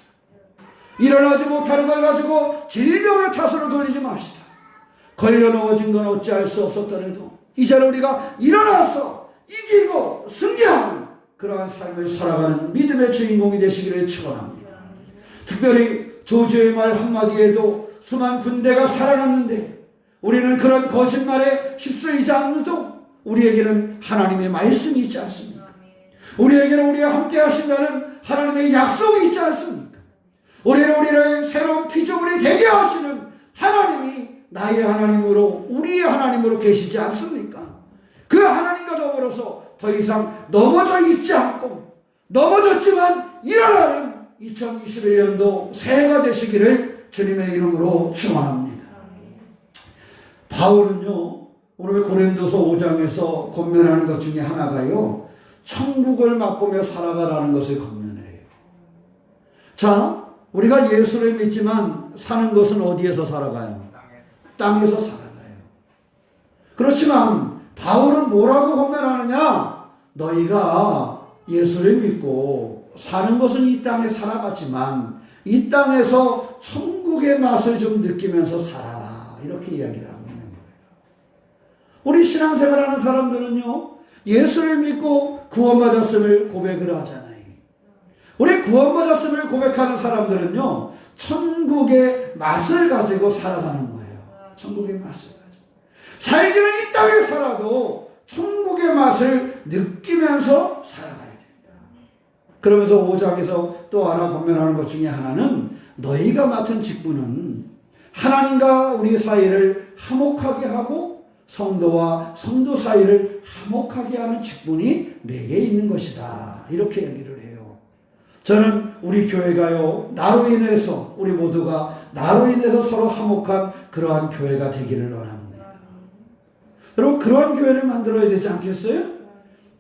일어나지 못하는 걸 가지고 질병의 탓으로 돌리지 맙시다. 걸려 넘어진 건 어찌할 수 없었더라도 이제는 우리가 일어나서 이기고 승리하는 그러한 삶을 살아가는 믿음의 주인공이 되시기를 축원합니다. 특별히 조주의 말 한마디에도 수많은 군대가 살아났는데 우리는 그런 거짓말에 휩쓸리지 않아도 우리에게는 하나님의 말씀이 있지 않습니까? 우리에게는 우리와 함께 하신다는 하나님의 약속이 있지 않습니까? 우리를 새로운 피조물이 되게 하시는 하나님이 나의 하나님으로 우리의 하나님으로 계시지 않습니까? 그 하나님과 더불어서 더 이상 넘어져 있지 않고 넘어졌지만 일어나는 2021년도 새해가 되시기를 주님의 이름으로 축원합니다. 바울은요 오늘 고린도서 5장에서 권면하는 것 중에 하나가요 천국을 맛보며 살아가라는 것을 권면해요. 자, 우리가 예수를 믿지만 사는 것은 어디에서 살아가요? 땅에서 살아가요. 그렇지만 바울은 뭐라고 권면하느냐? 너희가 예수를 믿고 사는 것은 이 땅에 살아가지만 이 땅에서 천국의 맛을 좀 느끼면서 살아라. 이렇게 이야기를 하고 있는 거예요. 우리 신앙생활하는 사람들은요. 예수를 믿고 구원받았음을 고백을 하잖아요. 우리 구원받았음을 고백하는 사람들은요. 천국의 맛을 가지고 살아가는 거예요. 천국의 맛을 가지고. 살기는 이 땅에 살아도 천국의 맛을 느끼면서 살아가야 된다. 그러면서 5장에서 또 하나 권면하는 것 중에 하나는 너희가 맡은 직분은 하나님과 우리 사이를 화목하게 하고 성도와 성도 사이를 화목하게 하는 직분이 내게 있는 것이다. 이렇게 얘기를 해요. 저는 우리 교회가요, 나로 인해서 우리 모두가 나로 인해서 서로 화목한 그러한 교회가 되기를 원합니다. 여러분 그러한 교회를 만들어야 되지 않겠어요?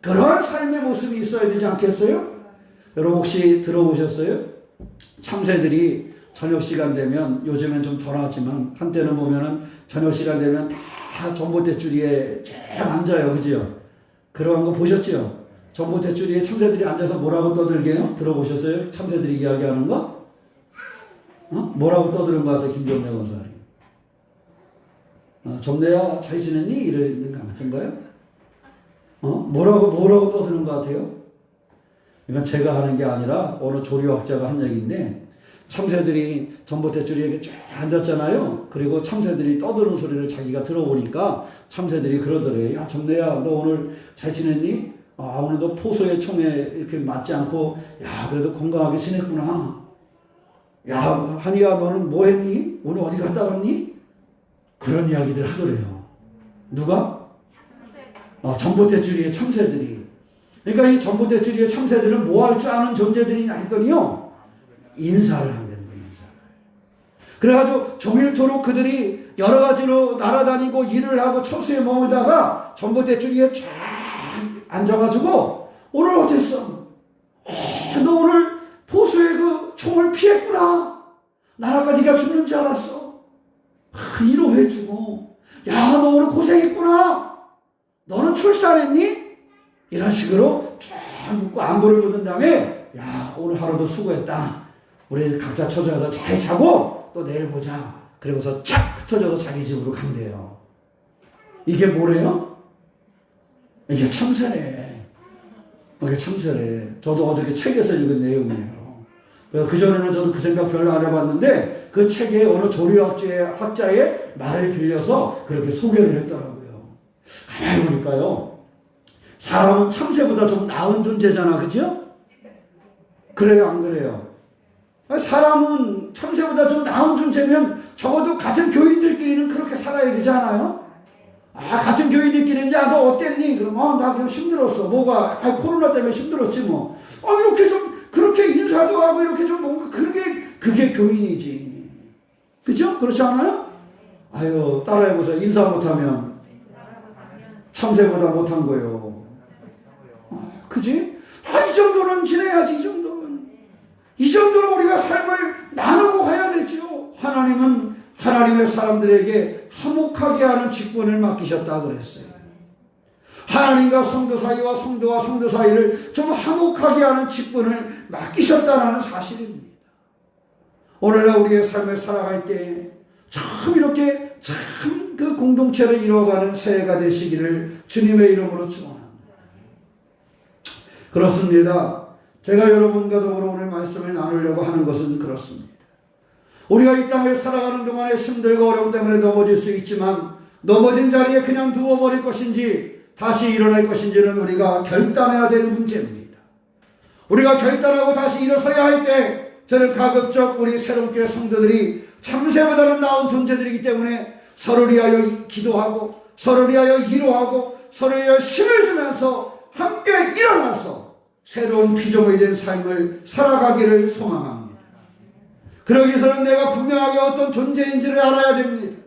그러한 삶의 모습이 있어야 되지 않겠어요? 여러분 혹시 들어보셨어요? 참새들이 저녁 시간 되면 요즘엔 좀 덜하지만 한때는 보면은 저녁 시간 되면 다 전봇대줄이에 쭉 앉아요. 그죠? 그런 거 보셨죠? 전봇대줄이에 참새들이 앉아서 뭐라고 떠들게요? 들어보셨어요? 참새들이 이야기하는 거? 뭐라고 떠드는 것 같아요? 김정래 원사님. 점내야 잘 지냈니? 이러는 것 같은가요? 뭐라고 떠드는 것 같아요? 이건 제가 하는 게 아니라 어느 조류학자가 한 얘기인데 참새들이 전봇대줄에 이렇게 쫙 앉았잖아요. 그리고 참새들이 떠드는 소리를 자기가 들어보니까 참새들이 그러더래요. 야 점내야 너 오늘 잘 지냈니? 오늘 너 포소의 총에 이렇게 맞지 않고 야 그래도 건강하게 지냈구나. 야 한이야 너는 뭐 했니? 오늘 어디 갔다 왔니? 그런 이야기들 하더래요. 누가? 전봇대줄이의 참새들이. 그러니까 이 전봇대줄이의 참새들은 뭐 할 줄 아는 존재들이냐 했더니요. 인사를 한다는 거예요. 인사를. 그래가지고 종일토록 그들이 여러 가지로 날아다니고 일을 하고 처수에 머물다가 전봇대줄이에 쫙 앉아가지고 오늘 어땠어? 너 오늘 포수의 그 총을 피했구나. 난 아까 네가 죽는 줄 알았어. 위로해주고 야 너 오늘 고생했구나. 너는 출산했니? 이런 식으로 쫙 묻고 안부를 묻은 다음에 야 오늘 하루도 수고했다. 우리 각자 처져서 잘 자고 또 내일 보자. 그리고서 착 흩어져서 자기 집으로 간대요. 이게 뭐래요? 이게 참새래. 이게 참새래. 저도 어저께 책에서 읽은 내용이에요. 그전에는 저도 그 생각 별로 안 해봤는데 그 책에 어느 조류학자의 말을 빌려서 그렇게 소개를 했더라고요. 가만히 보니까요. 사람은 참새보다 좀 나은 존재잖아. 그죠? 그래요? 안 그래요? 사람은 참새보다 좀 나은 존재면 적어도 같은 교인들끼리는 그렇게 살아야 되지 않아요? 같은 교인들끼리는 야 너 어땠니? 그럼 나 그냥 힘들었어. 뭐가? 코로나 때문에 힘들었지 뭐. 이렇게 좀 그렇게 인사도 하고 이렇게 좀 뭔가 그게 교인이지. 그죠? 그렇지 않아요? 따라해보세요. 인사 못하면 참새보다 못한 거예요. 그지? 이 정도는 지내야지, 이 정도는 우리가 삶을 나누고 가야 되죠. 하나님은 하나님의 사람들에게 화목하게 하는 직분을 맡기셨다 그랬어요. 하나님과 성도 사이와 성도와 성도 사이를 좀 화목하게 하는 직분을 맡기셨다는 사실입니다. 오늘날 우리의 삶을 살아갈 때 참 이렇게 참 그 공동체를 이루어가는 새해가 되시기를 주님의 이름으로 축원합니다. 그렇습니다. 제가 여러분과 더불어 오늘 말씀을 나누려고 하는 것은 그렇습니다. 우리가 이 땅을 살아가는 동안에 힘들고 어려움 때문에 넘어질 수 있지만 넘어진 자리에 그냥 누워버릴 것인지 다시 일어날 것인지는 우리가 결단해야 될 문제입니다. 우리가 결단하고 다시 일어서야 할 때 저는 가급적 우리 새롭게 성도들이 참새보다는 나은 존재들이기 때문에 서로를 위하여 기도하고 서로를 위하여 위로하고 서로를 위하여 힘을 주면서 함께 일어나서 새로운 피조물이 된 삶을 살아가기를 소망합니다. 그러기 위해서는 내가 분명하게 어떤 존재인지를 알아야 됩니다.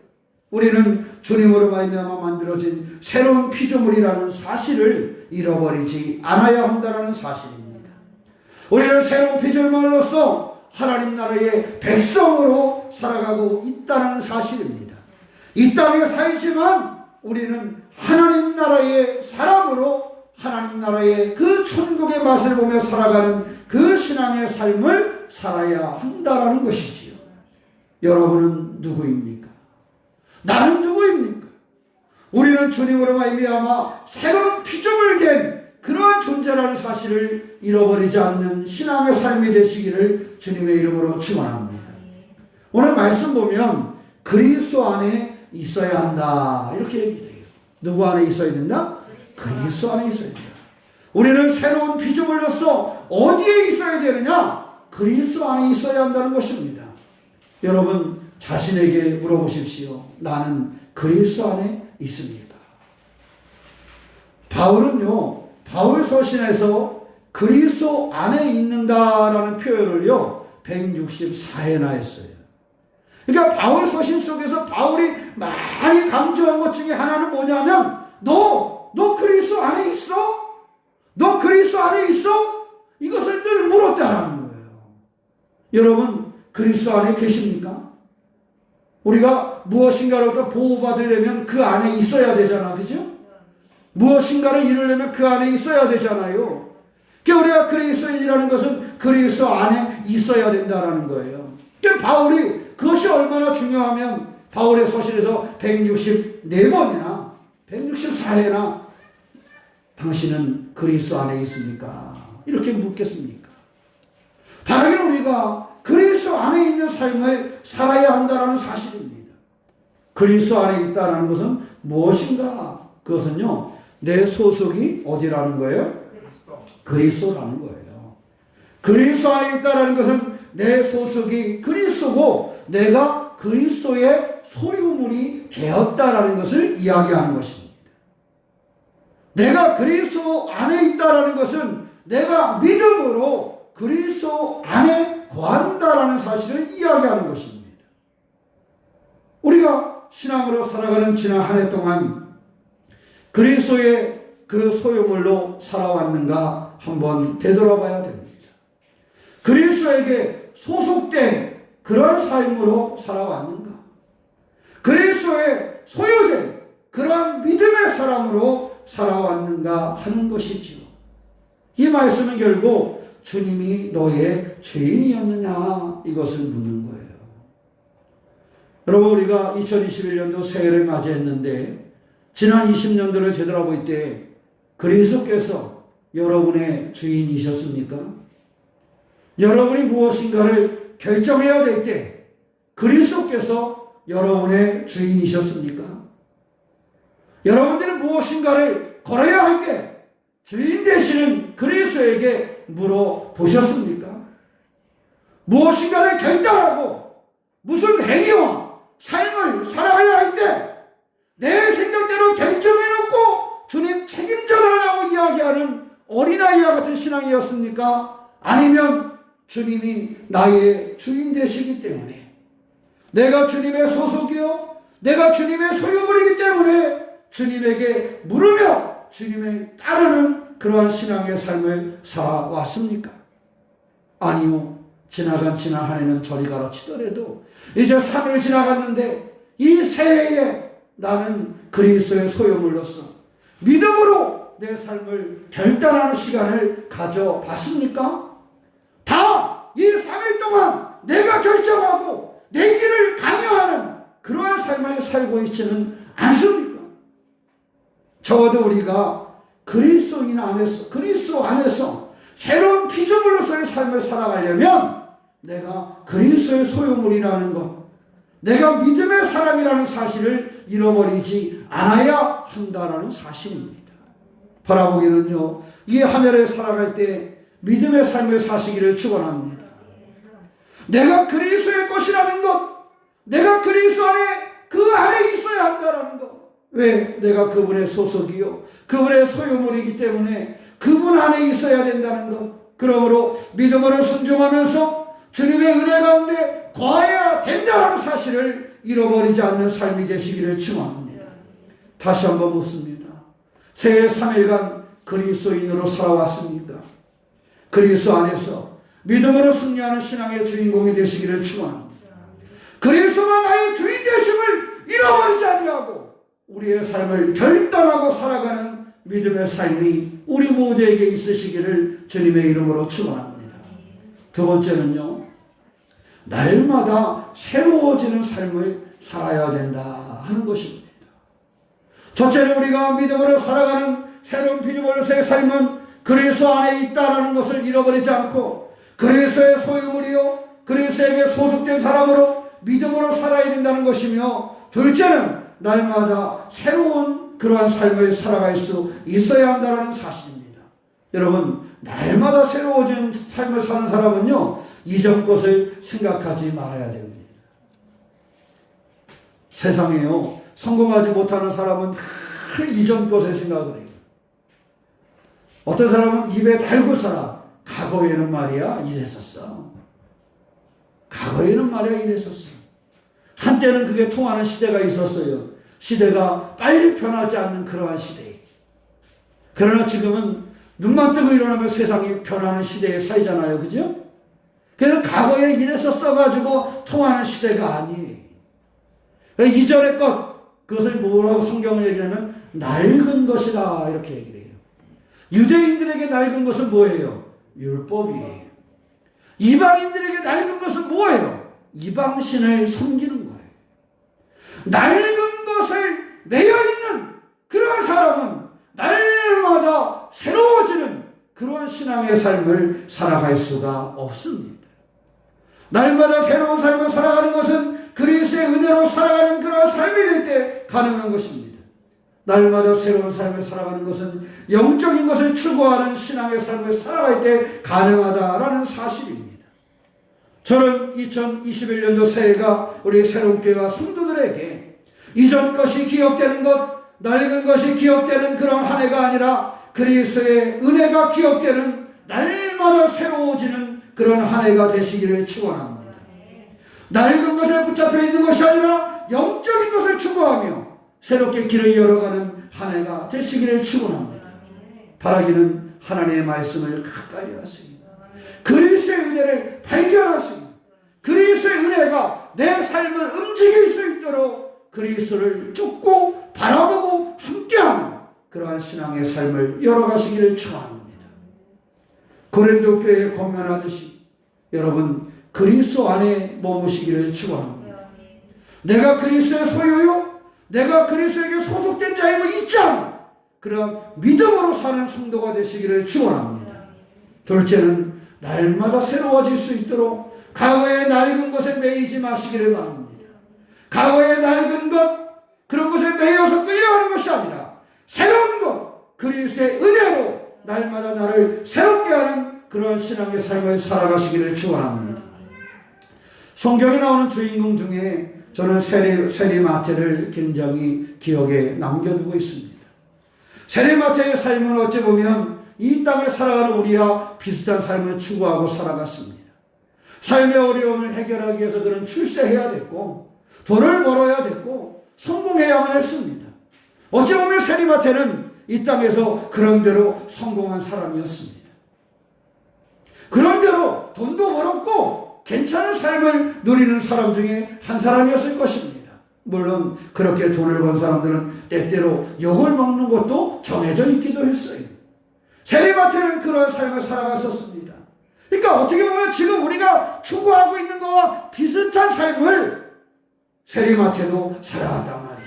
우리는 주님으로 말미암아 만들어진 새로운 피조물이라는 사실을 잃어버리지 않아야 한다는 사실입니다. 우리는 새로운 피조물로서 하나님 나라의 백성으로 살아가고 있다는 사실입니다. 이 땅에 살지만 우리는 하나님 나라의 사람으로 하나님 나라의 그 천국의 맛을 보며 살아가는 그 신앙의 삶을 살아야 한다는 것이지요. 여러분은 누구입니까? 나는 누구입니까? 우리는 주님으로 말미암아 새로운 피조물 된 그러한 존재라는 사실을 잃어버리지 않는 신앙의 삶이 되시기를 주님의 이름으로 축원합니다. 오늘 말씀 보면 그리스도 안에 있어야 한다 이렇게 얘기해요. 누구 안에 있어야 된다? 그리스도 안에 있어야 된다. 우리는 새로운 피조물로서 어디에 있어야 되느냐? 그리스도 안에 있어야 한다는 것입니다. 여러분 자신에게 물어보십시오. 나는 그리스도 안에 있습니까? 바울은요, 바울 서신에서 그리스도 안에 있는다라는 표현을요 164회나 했어요. 그러니까 바울 서신 속에서 바울이 많이 강조한 것 중에 하나는 뭐냐면 너 그리스도 안에 있어? 너 그리스도 안에 있어? 이것을 늘 물었다라는 거예요. 여러분 그리스도 안에 계십니까? 우리가 무엇인가로부터 보호받으려면 그 안에 있어야 되잖아, 그죠? 무엇인가를 이루려면 그 안에 있어야 되잖아요. 그러니까 우리가 그리스도인이라는 것은 그리스도 안에 있어야 된다라는 거예요. 그러니까 바울이 그것이 얼마나 중요하면 바울의 서신에서 164번이나 164회나 당신은 그리스도 안에 있습니까? 이렇게 묻겠습니까? 당연히 우리가 그리스도 안에 있는 삶을 살아야 한다는 사실입니다. 그리스도 안에 있다는 것은 무엇인가? 그것은요, 내 소속이 어디라는 거예요? 그리스도라는 거예요. 그리스도 안에 있다는 것은 내 소속이 그리스도고 내가 그리스도의 소유물이 되었다라는 것을 이야기하는 것입니다. 내가 그리스도 안에 있다라는 것은 내가 믿음으로 그리스도 안에 거한다라는 사실을 이야기하는 것입니다. 우리가 신앙으로 살아가는 지난 한 해 동안 그리스도의 그 소유물로 살아왔는가 한번 되돌아봐야 됩니다. 그리스도에게 소속된 그런 삶으로 살아왔는가? 그리스도의 소유된 그런 믿음의 사람으로 살아왔는가 하는 것이지요. 이 말씀은 결국 주님이 너의 주인이었느냐 이것을 묻는 거예요. 여러분 우리가 2021년도 새해를 맞이했는데 지난 20년도를 되돌아볼 때 그리스도께서 여러분의 주인이셨습니까? 여러분이 무엇인가를 결정해야 될 때 그리스도께서 여러분의 주인이셨습니까? 여러분들은 무엇인가를 걸어야 할 때 주인 되시는 그리스도에게 물어보셨습니까? 무엇인가를 결단하고 무슨 행위와 삶을 살아가야 할 때 내 생각대로 결정해놓고 주님 책임져달라고 이야기하는 어린아이와 같은 신앙이었습니까? 아니면 주님이 나의 주인 되시기 때문에 내가 주님의 소속이요 내가 주님의 소유물이기 때문에 주님에게 물으며 주님을 따르는 그러한 신앙의 삶을 살아왔습니까? 아니요. 지난 한 해는 저리 가르치더라도 이제 3일 지나갔는데 이 새해에 나는 그리스도의 소유물로서 믿음으로 내 삶을 결단하는 시간을 가져봤습니까? 다 이 3일 동안 내가 결정하고 내 길을 강요하는 그러한 삶을 살고 있지는 않습니까? 적어도 우리가 그리스도 안에서 새로운 피조물로서의 삶을 살아가려면 내가 그리스도의 소유물이라는 것, 내가 믿음의 사람이라는 사실을 잃어버리지 않아야 한다는 사실입니다. 바라보기는요, 이 한 해를 살아갈 때 믿음의 삶을 사시기를 축원합니다. 내가 그리스도의 것이라는 것, 내가 그리스도 안에 그 안에 있어야 한다는 것. 왜? 내가 그분의 소속이요, 그분의 소유물이기 때문에 그분 안에 있어야 된다는 것. 그러므로 믿음으로 순종하면서 주님의 은혜 가운데 거해야 된다는 사실을 잃어버리지 않는 삶이 되시기를 축원합니다. 다시 한번 묻습니다. 새해 3일간 그리스도인으로 살아왔습니까? 그리스도 안에서 믿음으로 승리하는 신앙의 주인공이 되시기를 축원합니다. 그리스도가 나의 주인 되심을 잃어버리지 아니하고 우리의 삶을 결단하고 살아가는 믿음의 삶이 우리 모두에게 있으시기를 주님의 이름으로 축원합니다. 두 번째는요, 날마다 새로워지는 삶을 살아야 된다 하는 것입니다. 첫째는 우리가 믿음으로 살아가는 새로운 피조물로서의 삶은 그리스도 안에 있다는 것을 잃어버리지 않고 그리스도의 소유물이요, 그리스도에게 소속된 사람으로 믿음으로 살아야 된다는 것이며, 둘째는 날마다 새로운 그러한 삶을 살아갈 수 있어야 한다는 사실입니다. 여러분, 날마다 새로워진 삶을 사는 사람은요, 이전 것을 생각하지 말아야 됩니다. 세상에요, 성공하지 못하는 사람은 늘 이전 것을 생각을 해요. 어떤 사람은 입에 달고 살아. 과거에는 말이야 이랬었어. 과거에는 말이야 이랬었어. 한때는 그게 통하는 시대가 있었어요. 시대가 빨리 변하지 않는 그러한 시대. 그러나 지금은 눈만 뜨고 일어나면 세상이 변하는 시대에 살잖아요. 그죠? 그래서 과거에 이랬었어가지고 통하는 시대가 아니에요. 이전의 것, 그것을 뭐라고 성경을 얘기하면 낡은 것이다 이렇게 얘기를 해요. 유대인들에게 낡은 것은 뭐예요? 율법이에요. 이방인들에게 낡은 것은 뭐예요? 이방신을 섬기는 거예요. 낡은 것을 매여있는 그러한 사람은 날마다 새로워지는 그러한 신앙의 삶을 살아갈 수가 없습니다. 날마다 새로운 삶을 살아가는 것은 그리스도의 은혜로 살아가는 그러한 삶이 될 때 가능한 것입니다. 날마다 새로운 삶을 살아가는 것은 영적인 것을 추구하는 신앙의 삶을 살아갈 때 가능하다라는 사실입니다. 저는 2021년도 새해가 우리 새롭게와 성도들에게 이전 것이 기억되는 것, 낡은 것이 기억되는 그런 한 해가 아니라 그리스도의 은혜가 기억되는 날마다 새로워지는 그런 한 해가 되시기를 축원합니다. 낡은 것에 붙잡혀 있는 것이 아니라 영적인 것을 추구하며 새롭게 길을 열어가는 한 해가 되시기를 축원합니다. 바라기는 하나님의 말씀을 가까이 하시고 그리스도의 은혜를 발견하시고 그리스도의 은혜가 내 삶을 움직일 수 있도록 그리스도를 쫓고 바라보고 함께하는 그러한 신앙의 삶을 열어가시기를 축원합니다. 고린도 교회에 권면하듯이 여러분 그리스도 안에 머무시기를 축원합니다. 내가 그리스도의 소유요, 내가 그리스도에게 소속된 자이고 있지 않은 그런 믿음으로 사는 성도가 되시기를 축원합니다. 둘째는 날마다 새로워질 수 있도록 과거의 낡은 것에 매이지 마시기를 바랍니다. 과거의 낡은 것, 그런 것에 매여서 끌려가는 것이 아니라 새로운 것, 그리스도의 은혜로 날마다 나를 새롭게 하는 그런 신앙의 삶을 살아가시기를 축원합니다. 성경에 나오는 주인공 중에 저는 세리마태를 굉장히 기억에 남겨두고 있습니다. 세리마태의 삶은 어찌 보면 이 땅에 살아가는 우리와 비슷한 삶을 추구하고 살아갔습니다. 삶의 어려움을 해결하기 위해서 그는 출세해야 됐고 돈을 벌어야 됐고 성공해야만 했습니다. 어찌 보면 세리마태는 이 땅에서 그런대로 성공한 사람이었습니다. 그런대로 돈도 벌었고 괜찮은 삶을 누리는 사람 중에 한 사람이었을 것입니다. 물론 그렇게 돈을 번 사람들은 때때로 욕을 먹는 것도 정해져 있기도 했어요. 세리마태는 그런 삶을 살아갔었습니다. 그러니까 어떻게 보면 지금 우리가 추구하고 있는 것과 비슷한 삶을 세리마태도 살아갔단 말이지.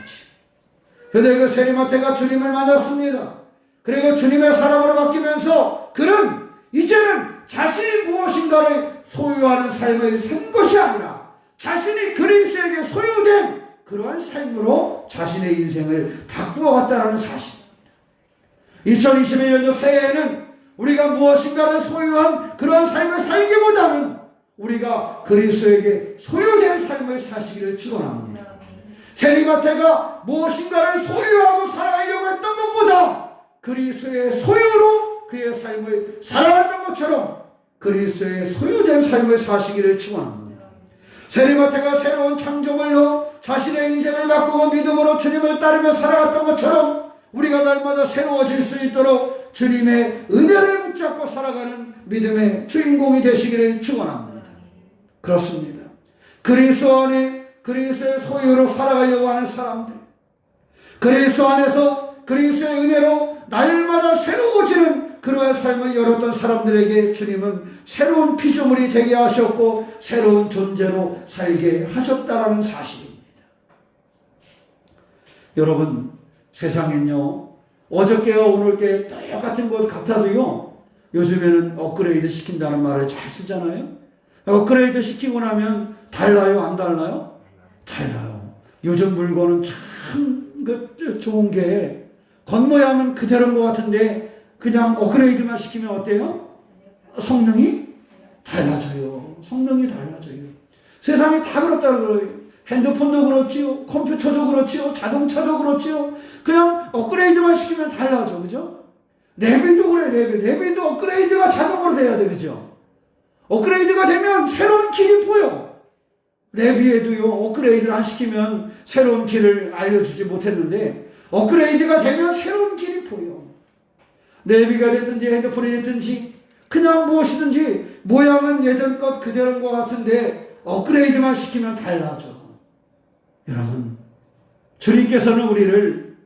그런데 그 세리마태가 주님을 만났습니다. 그리고 주님의 사람으로 바뀌면서 그는 이제는 자신이 무엇인가를 소유하는 삶을 산 것이 아니라 자신이 그리스도에게 소유된 그러한 삶으로 자신의 인생을 바꾸어 갔다는 사실입니다. 2021년도 새해에는 우리가 무엇인가를 소유한 그러한 삶을 살기보다는 우리가 그리스도에게 소유된 삶을 사시기를 축원합니다. 세리마태가 무엇인가를 소유하고 살아가려고 했던 것보다 그리스도의 소유로 그의 삶을 살아갔던 것처럼 그리스도의 소유된 삶을 사시기를 축원합니다. 세리마태가 새로운 창조물로 자신의 인생을 바꾸고 믿음으로 주님을 따르며 살아갔던 것처럼 우리가 날마다 새로워질 수 있도록 주님의 은혜를 붙잡고 살아가는 믿음의 주인공이 되시기를 축원합니다. 그렇습니다. 그리스도 안에 그리스도의 소유로 살아가려고 하는 사람들, 그리스도 안에서 그리스도의 은혜로 날마다 새로워지는 그러한 삶을 열었던 사람들에게 주님은 새로운 피조물이 되게 하셨고 새로운 존재로 살게 하셨다라는 사실입니다. 여러분, 세상엔요 어저께와 오늘께 똑같은 것 같아도요 요즘에는 업그레이드 시킨다는 말을 잘 쓰잖아요. 업그레이드 시키고 나면 달라요, 안 달라요? 달라요. 요즘 물건은 참 좋은 게 겉모양은 그대로인 것 같은데 그냥 업그레이드만 시키면 어때요? 성능이 달라져요. 성능이 달라져요. 세상이 다 그렇다고 그래요. 핸드폰도 그렇지요, 컴퓨터도 그렇지요, 자동차도 그렇지요. 그냥 업그레이드만 시키면 달라져, 그죠? 내비도 그래, 내비도 업그레이드가 자동으로 돼야 돼, 그죠? 업그레이드가 되면 새로운 길이 보여. 내비에도요 업그레이드를 안 시키면 새로운 길을 알려주지 못했는데 업그레이드가 되면 새로운 길이 보여. 내비가 됐든지 핸드폰이 됐든지 그냥 무엇이든지 모양은 예전 것 그대로인 것 같은데 업그레이드만 시키면 달라져. 여러분, 주님께서는 우리를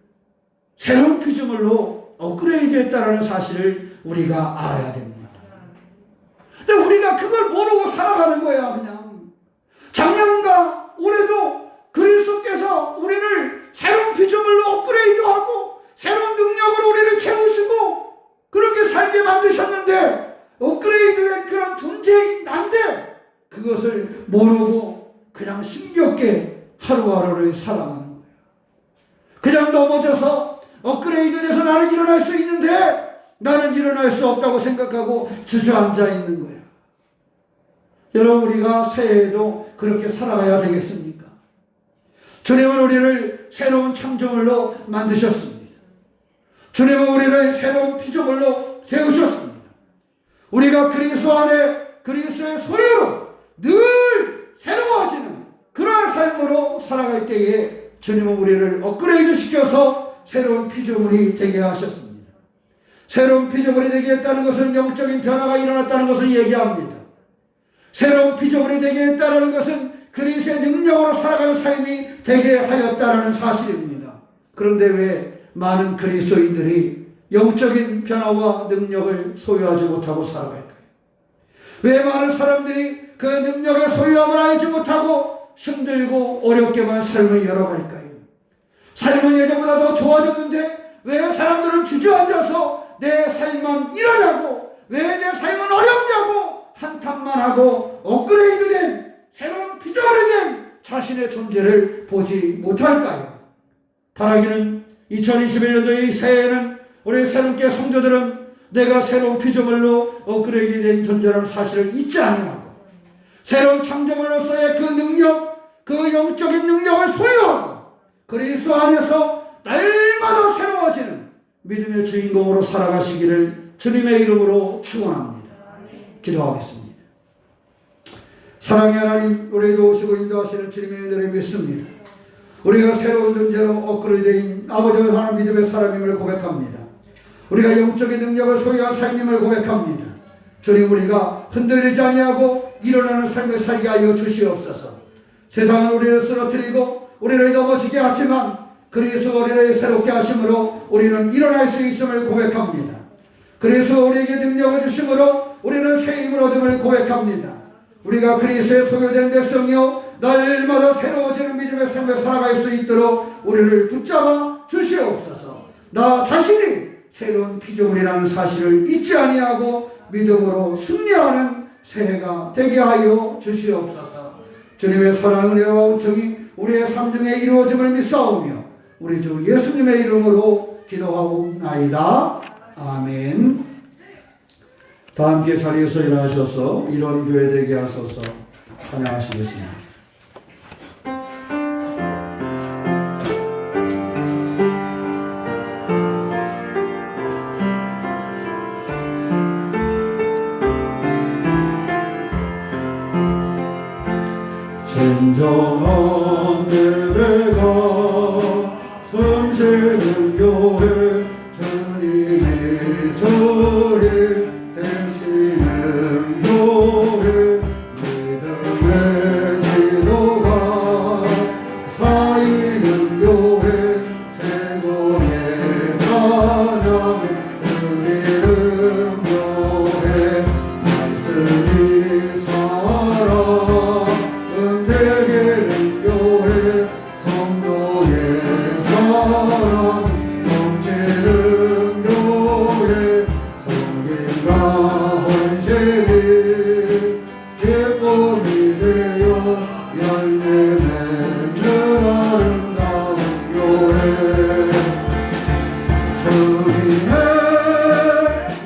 새로운 피조물로 업그레이드했다는 사실을 우리가 알아야 됩니다. 근데 우리가 그걸 모르고 살아가는 거야. 그냥 작년과 올해도 그리스도께서 우리를 새로운 피조물로 업그레이드하고 새로운 능력으로 우리를 채우시고 그렇게 살게 만드셨는데 업그레이드된 그런 존재인 난데 그것을 모르고 그냥 힘겹게 하루하루를 살아가는 거예요. 그냥 넘어져서 업그레이드돼서 나는 일어날 수 있는데 나는 일어날 수 없다고 생각하고 주저앉아 있는 거예요. 여러분, 우리가 새해에도 그렇게 살아가야 되겠습니까? 주님은 우리를 새로운 창조물로 만드셨습니다. 주님은 우리를 새로운 피조물로 세우셨습니다. 우리가 그리스도 안에 그리스도의 소유로 늘 새로워지는 그러한 삶으로 살아갈 때에 주님은 우리를 업그레이드 시켜서 새로운 피조물이 되게 하셨습니다. 새로운 피조물이 되게 했다는 것은 영적인 변화가 일어났다는 것을 얘기합니다. 새로운 피조물이 되게 했다는 것은 그리스도의 능력으로 살아가는 삶이 되게 하였다는 사실입니다. 그런데 왜 많은 그리스도인들이 영적인 변화와 능력을 소유하지 못하고 살아갈까요? 왜 많은 사람들이 그 능력의 소유함을 알지 못하고 힘들고 어렵게만 삶을 열어갈까요? 삶은 예전보다 더 좋아졌는데 왜 사람들은 주저앉아서 내 삶만 이러냐고, 왜 내 삶은 어렵냐고 한탄만 하고 업그레이드된 새로운 피조물이 된 자신의 존재를 보지 못할까요? 바라기는 2021년도의 새해에는 우리 새롭게 성도들은 내가 새로운 피조물로 업그레이드된 존재라는 사실을 잊지 아니하고 새로운 창조물로서의 그 능력, 그 영적인 능력을 소유하고 그리스도 안에서 날마다 새로워지는 믿음의 주인공으로 살아가시기를 주님의 이름으로 축원합니다. 기도하겠습니다. 사랑의 하나님, 우리도 오시고 인도하시는 주님의 은혜를 믿습니다. 우리가 새로운 존재로 업그레이드된 아버지 하나님 믿음의 사람임을 고백합니다. 우리가 영적인 능력을 소유한 삶임을 고백합니다. 주님, 우리가 흔들리지 아니하고 일어나는 삶을 살게 하여 주시옵소서. 세상은 우리를 쓰러뜨리고 우리를 넘어지게 하지만 그리스도 우리를 새롭게 하심으로 우리는 일어날 수 있음을 고백합니다. 그리스도 우리에게 능력을 주심으로 우리는 새 힘을 얻음을 고백합니다. 우리가 그리스도의 소유된 백성이요 날마다 새로워지는 믿음의 삶을 살아갈 수 있도록 우리를 붙잡아 주시옵소서. 나 자신이 새로운 피조물이라는 사실을 잊지 아니하고 믿음으로 승리하는 새해가 되게 하여 주시옵소서. 주님의 사랑, 은혜와 은총이 우리의 삶 중에 이루어짐을 믿사오며 우리 주 예수님의 이름으로 기도하옵나이다. 아멘. 다 함께 자리에서 일어나셔서 이런 교회 되게 하소서. 찬양하시겠습니다. 진정한 예배가 숨쉬는 교회, 주님의 주일 되시는 교회, 믿음의 기도가 쌓이는 교회, 최고의 찬양을 드리는 교회, 말씀이 살아 되게는 교회, 성도의 사랑 넘치는 교회, 성인과 헌신이 기쁨이 되어 열매 맺는 아름다운 교회, 주님의 마음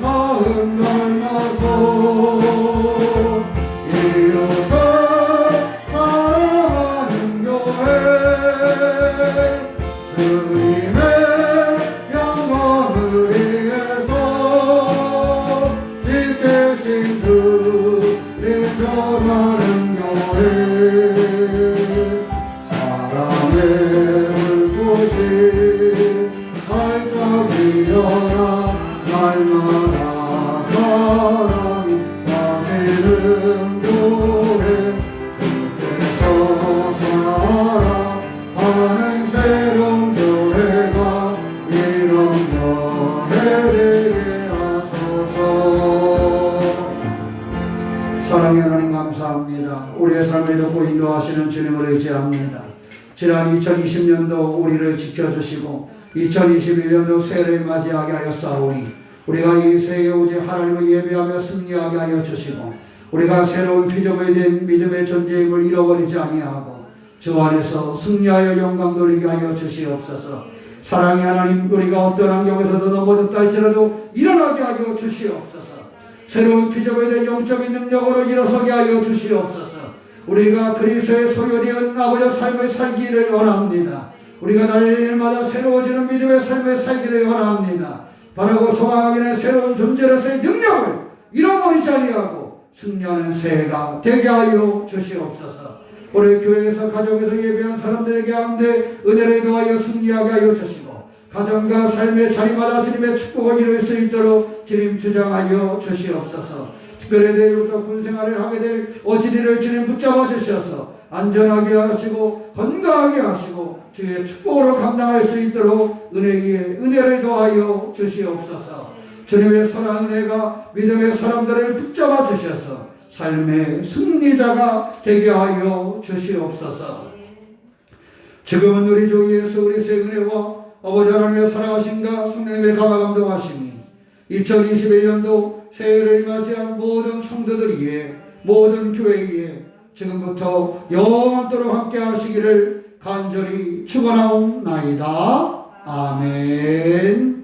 닮아서 이어서 주님의 영광을 위해서 이 대신 주님 변하는 교회, 사랑의 불꽃이 활짝 피어나 날마다 사랑이 빠지는 교회, 주께서 사랑하는 새로운 교회가 이런 교회 되게 하소서. 사랑의 하나님 감사합니다. 우리의 삶을 돕고 인도하시는 주님을 의지합니다. 지난 2020년도 우리를 지켜주시고 2021년도 새해를 맞이하게 하였사오니 우리가 이 새해 오직 하나님을 예배하며 승리하게 하여 주시고 우리가 새로운 피조물이 된 믿음의 존재임을 잃어버리지 아니하고 주 안에서 승리하여 영광 돌리게 하여 주시옵소서. 사랑의 하나님, 우리가 어떤 환경에서도 넘어졌다 할지라도 일어나게 하여 주시옵소서. 새로운 피조물이 된 영적인 능력으로 일어서게 하여 주시옵소서. 우리가 그리스도의 소유되은 아버지의 삶을 살기를 원합니다. 우리가 날마다 새로워지는 믿음의 삶을 살기를 원합니다. 바라고 소망하기는 새로운 존재로서의 능력을 잃어버리지 아니하고 승리하는 새해가 되게 하여 주시옵소서. 우리 교회에서 가정에서 예배한 사람들에게 한데 은혜를 더하여 승리하게 하여 주시고 가정과 삶의 자리마다 주님의 축복을 이룰 수 있도록 주님 주장하여 주시옵소서. 특별히 내일부터 군생활을 하게 될 어진이를 주님 붙잡아 주셔서 안전하게 하시고 건강하게 하시고 주의 축복으로 감당할 수 있도록 은혜 위에 은혜를 더하여 주시옵소서. 주님의 사랑 은혜가 믿음의 사람들을 붙잡아 주셔서 삶의 승리자가 되게 하여 주시옵소서. 지금은 우리 주 예수 그리스도의 은혜와 아버지 하나님의 사랑하심과 성령님의 감화감동하심이 2021년도 새해를 맞이한 모든 성도들 위에 모든 교회 위에 지금부터 영원토록 함께 하시기를 간절히 축원하옵나이다. 아멘.